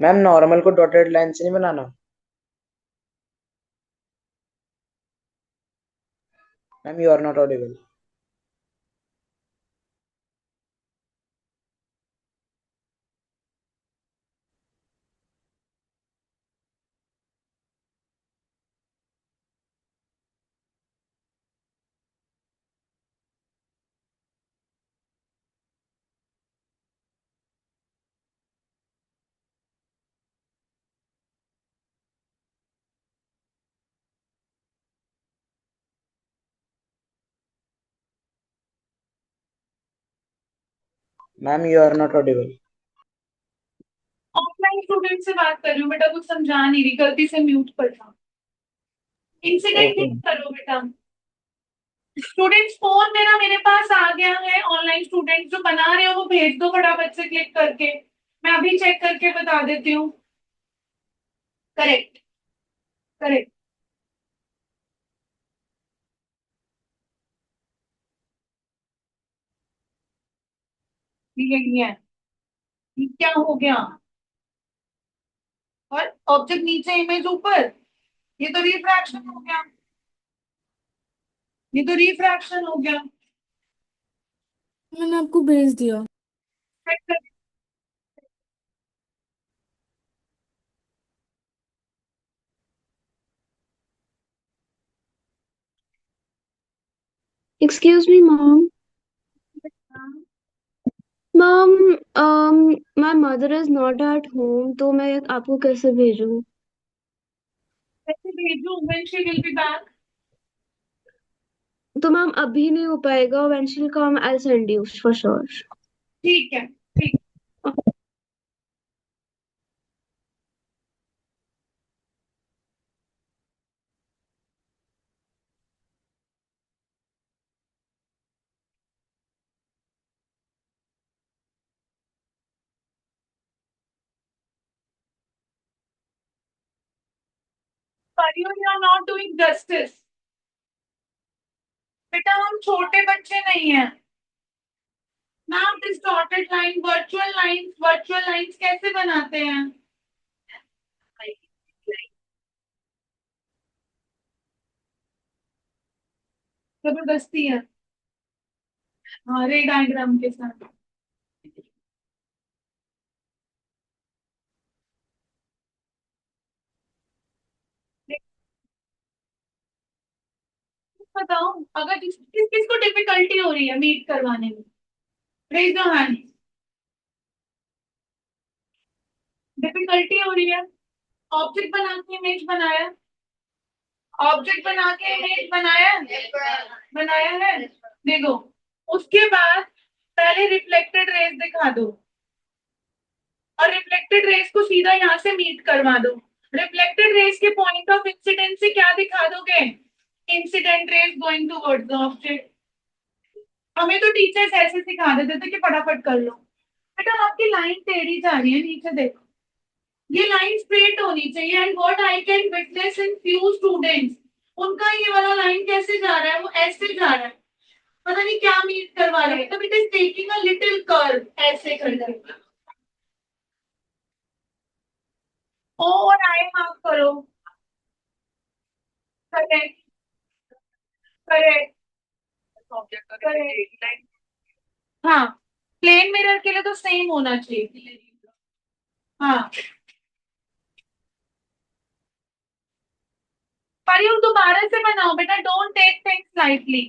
Ma'am normal को dotted line से नहीं बनाना। Ma'am you are not audible. Ma'am you are not audible. Offline student से बात कर रही हूँ बेटा, कुछ समझा नहीं रही, गलती से म्यूट कर था। Incident okay. नहीं करो बेटा। स्टूडेंट्स फोन मेरा मेरे पास आ गया है। ऑनलाइन स्टूडेंट जो बना रहे हो वो भेज दो फटाफट से क्लिक करके। मैं अभी चेक करके बता देती हूँ। Correct, correct. यही है। ये क्या हो गया? और ऑब्जेक्ट नीचे, इमेज ऊपर। ये तो रिफ्रैक्शन हो गया। ये तो रिफ्रैक्शन हो गया। मैंने आपको भेज दिया। चेक कर। Excuse me, mom. Mom, my mother is not at home, तो मैं आपको कैसे भेजूं? कैसे भेजूं when she will be back? तो मैम अभी नहीं हो पाएगा, when she will come I will send you for sure. ठीक है, ठीक। But you are not doing justice. बेटा हम छोटे बच्चे नहीं हैं। Now distorted line, virtual lines कैसे बनाते हैं? जबरदस्ती है। हाँ, रे डायग्राम के साथ। बताओ, अगर किसको डिफिकल्टी हो रही है मीट करवाने में? Raise your hand. डिफिकल्टी हो रही है। ऑब्जेक्ट बना के इमेज बनाया, ऑब्जेक्ट बना के इमेज बनाया, बनाया है। देखो, उसके बाद पहले रिफ्लेक्टेड रेज दिखा दो और रिफ्लेक्टेड रेज को सीधा यहाँ से मीट करवा दो। रिफ्लेक्टेड रेज के पॉइंट ऑफ इंसिडेंस से क्या दिखा दोगे? Incident raise going towards the object. हमें तो टीचर्स ऐसे सिखा देते थे कि फटाफट कर लो। बेटा आपकी लाइन टेढ़ी जा रही है, नीचे देखो। ये लाइन स्ट्रेट होनी चाहिए। And what I can witness in few students, उनका ये वाला लाइन कैसे जा रहा है? वो ऐसे जा रहा है, पता नहीं क्या मीट करवा रहे हैं। मतलब it is taking a little curve ऐसे करके। ओ और आई मार्क करो। Correct, correct, correct. हाँ, प्लेन मिरर के लिए तो सेम होना चाहिए। हाँ, पर ये दोबारा से बनाओ बेटा, डोंट टेक थिंग्स लाइटली।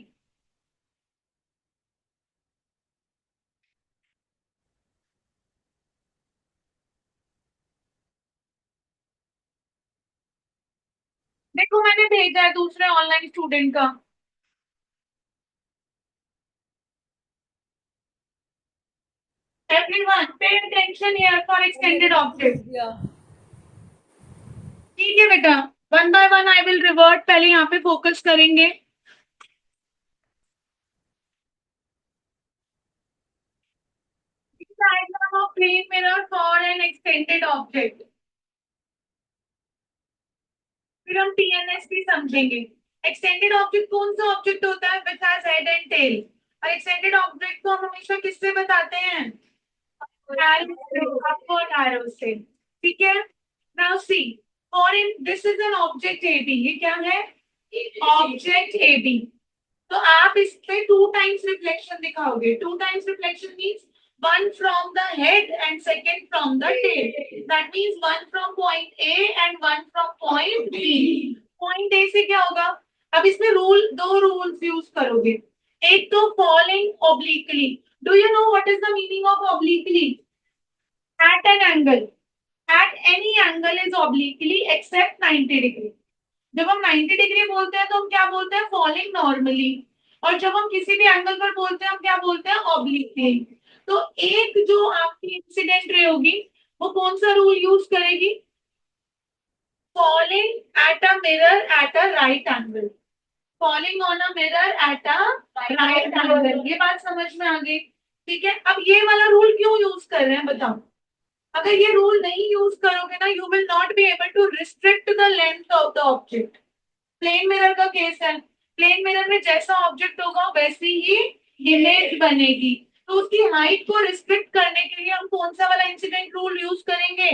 देखो मैंने भेजा है दूसरे ऑनलाइन स्टूडेंट का। Everyone pay attention here for extended object. Yeah. ठीक है बेटा, one by one I will revert. पहले यहाँ पे फोकस करेंगे। Diagram of plane mirror for an extended object. फिर हम टीएनएस भी समझेंगे। एक्सटेंडेड ऑब्जेक्ट कौन सा ऑब्जेक्ट होता है which has head and tail? और एक्सटेंडेड ऑब्जेक्ट को हम हमेशा किससे बताते हैं? अपवर्ड एरो से। ठीक है, नाउ सी, और in this is an object AB. ये क्या है? Object AB. तो आप इस पे टू टाइम्स रिफ्लेक्शन दिखाओगे। Two times reflection means one from the head and second from the tail. That means one from point A and one from point B. Point A से क्या होगा? अब इसमें दो रूल्स यूज करोगे। एक तो falling obliquely. Do you know what is the meaning of obliquely? At an angle. At any angle is obliquely except 90 degree. जब हम 90 डिग्री बोलते हैं तो हम क्या बोलते हैं? Falling normally. और जब हम किसी भी एंगल पर बोलते हैं हम क्या बोलते हैं? ऑब्लिकली। तो एक जो आपकी इंसिडेंट रे होगी वो कौन सा रूल यूज करेगी? Falling at a mirror at a right angle. Falling on a mirror at a right angle. ये बात समझ में आ गई? ठीक है, अब ये वाला रूल क्यों यूज कर रहे हैं बताओ? अगर ये रूल नहीं यूज करोगे ना, you will not be able to restrict the length of the object. Plane mirror का केस है। प्लेन मिरर में जैसा ऑब्जेक्ट होगा वैसी ही इमेज बनेगी। तो उसकी हाइट को रिस्ट्रिक्ट करने के लिए हम कौन सा वाला इंसिडेंट रूल यूज करेंगे?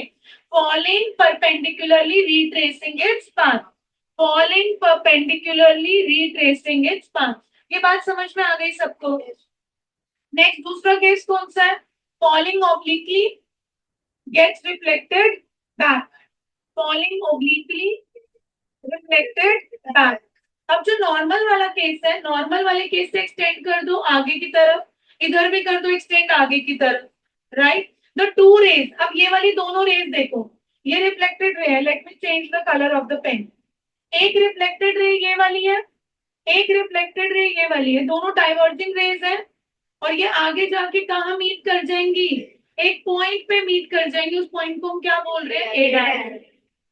Falling perpendicularly retracing its path. Falling perpendicularly retracing its path. ये बात समझ में आ गई सबको? नेक्स्ट दूसरा केस कौन सा है? Falling obliquely gets reflected back. Falling obliquely reflected back. अब जो नॉर्मल वाला केस है, नॉर्मल वाले केस से एक्सटेंड कर दो आगे की तरफ, इधर भी कर दो एक्सटेंड आगे की तरफ। Right, the two rays. अब ये वाली दोनों रेज देखो, ये रिफ्लेक्टेड रे है। Let me change the colour of the pen. एक रिफ्लेक्टेड रे ये वाली है, एक रिफ्लेक्टेड रे ये वाली है, दोनों डाइवर्जिंग रेज है, और ये आगे जाके कहाँ मीट कर जाएंगी, एक पॉइंट पे मीट कर जाएंगी, उस पॉइंट को हम क्या बोल रहे हैं, ए डैश।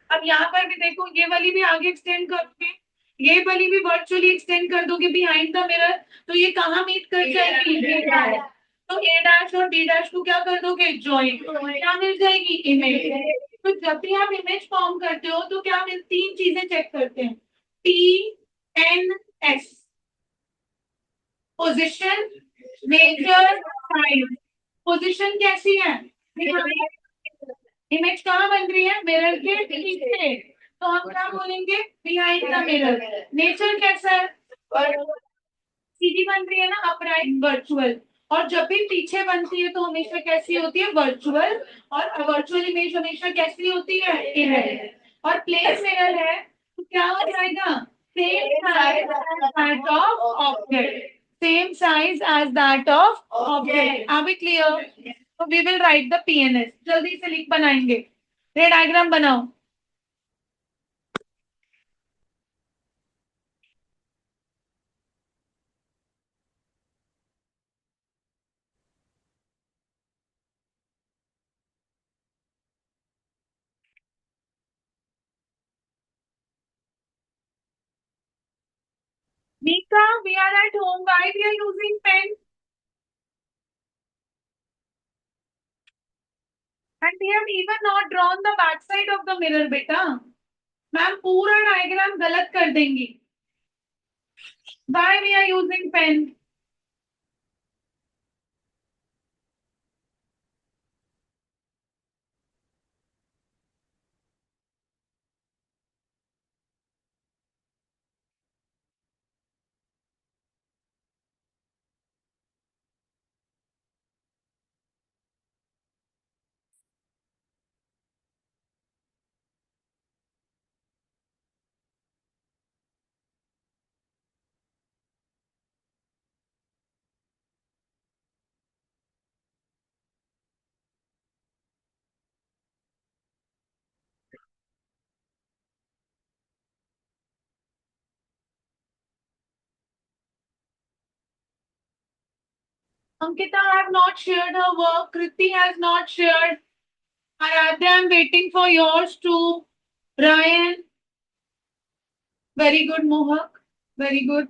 अब यहाँ पर भी देखो, ये वाली भी आगे एक्सटेंड करोगे, ये वाली भी वर्चुअली एक्सटेंड कर दोगे बिहाइंड द मिरर, तो ये कहाँ मीट कर जाएगी, ए डैश। तो ए डैश और बी डैश को क्या कर दोगे, जॉइन, क्या मिल जाएगी, इमेज। तो जब भी आप इमेज फॉर्म करते हो तो क्या मिल, तीन चीजें चेक करते हैं, T N S, position, nature, size. Position कैसी है, इमेज कहाँ बन रही है, मिरर के पीछे, तो हम क्या बोलेंगे, बिहाइंड द मिरर। नेचर कैसा है, सीधी बन रही है ना, अपराइट, वर्चुअल। और जब भी पीछे बनती है तो हमेशा कैसी होती है, वर्चुअल। और वर्चुअल इमेज हमेशा कैसी होती है, इरेक्ट। और प्लेन मिरर है तो क्या हो जाएगा, same size as that of object, same size as that of object. Are we clear? तो we will write the PNS, जल्दी से लिख बनाएंगे, रे डायग्राम बनाओ। Mika, we are at home. Why we are using pen? And we have even not drawn the back side of the mirror, बेटा। Ma'am पूरा diagram गलत कर देंगी। Why we are using pen? Ankita have not shared her work. Kriti has not shared. Aradhya, I'm waiting for yours too. Ryan, very good. Mohak, very good.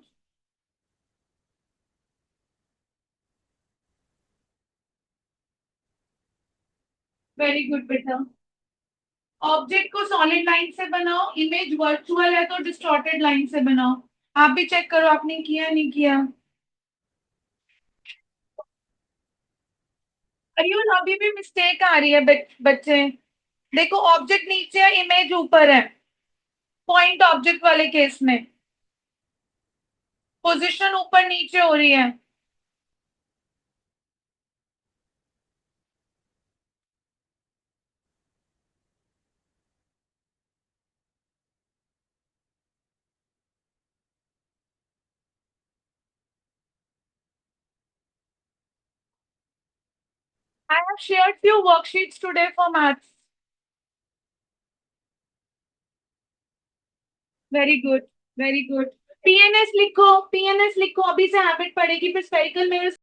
Very good, बेटा। Object को solid line से बनाओ, image virtual है तो distorted line से बनाओ। आप भी चेक करो आपने किया नहीं किया। अरे अभी भी मिस्टेक आ रही है बच्चे। देखो ऑब्जेक्ट नीचे है, इमेज ऊपर है, पॉइंट ऑब्जेक्ट वाले केस में पोजीशन ऊपर नीचे हो रही है। I have shared few worksheets today for maths. Very good, very good. PNS लिखो, पीएनएस लिखो, अभी से हैबिट पड़ेगी, फिर स्पेरिकल मिरर्स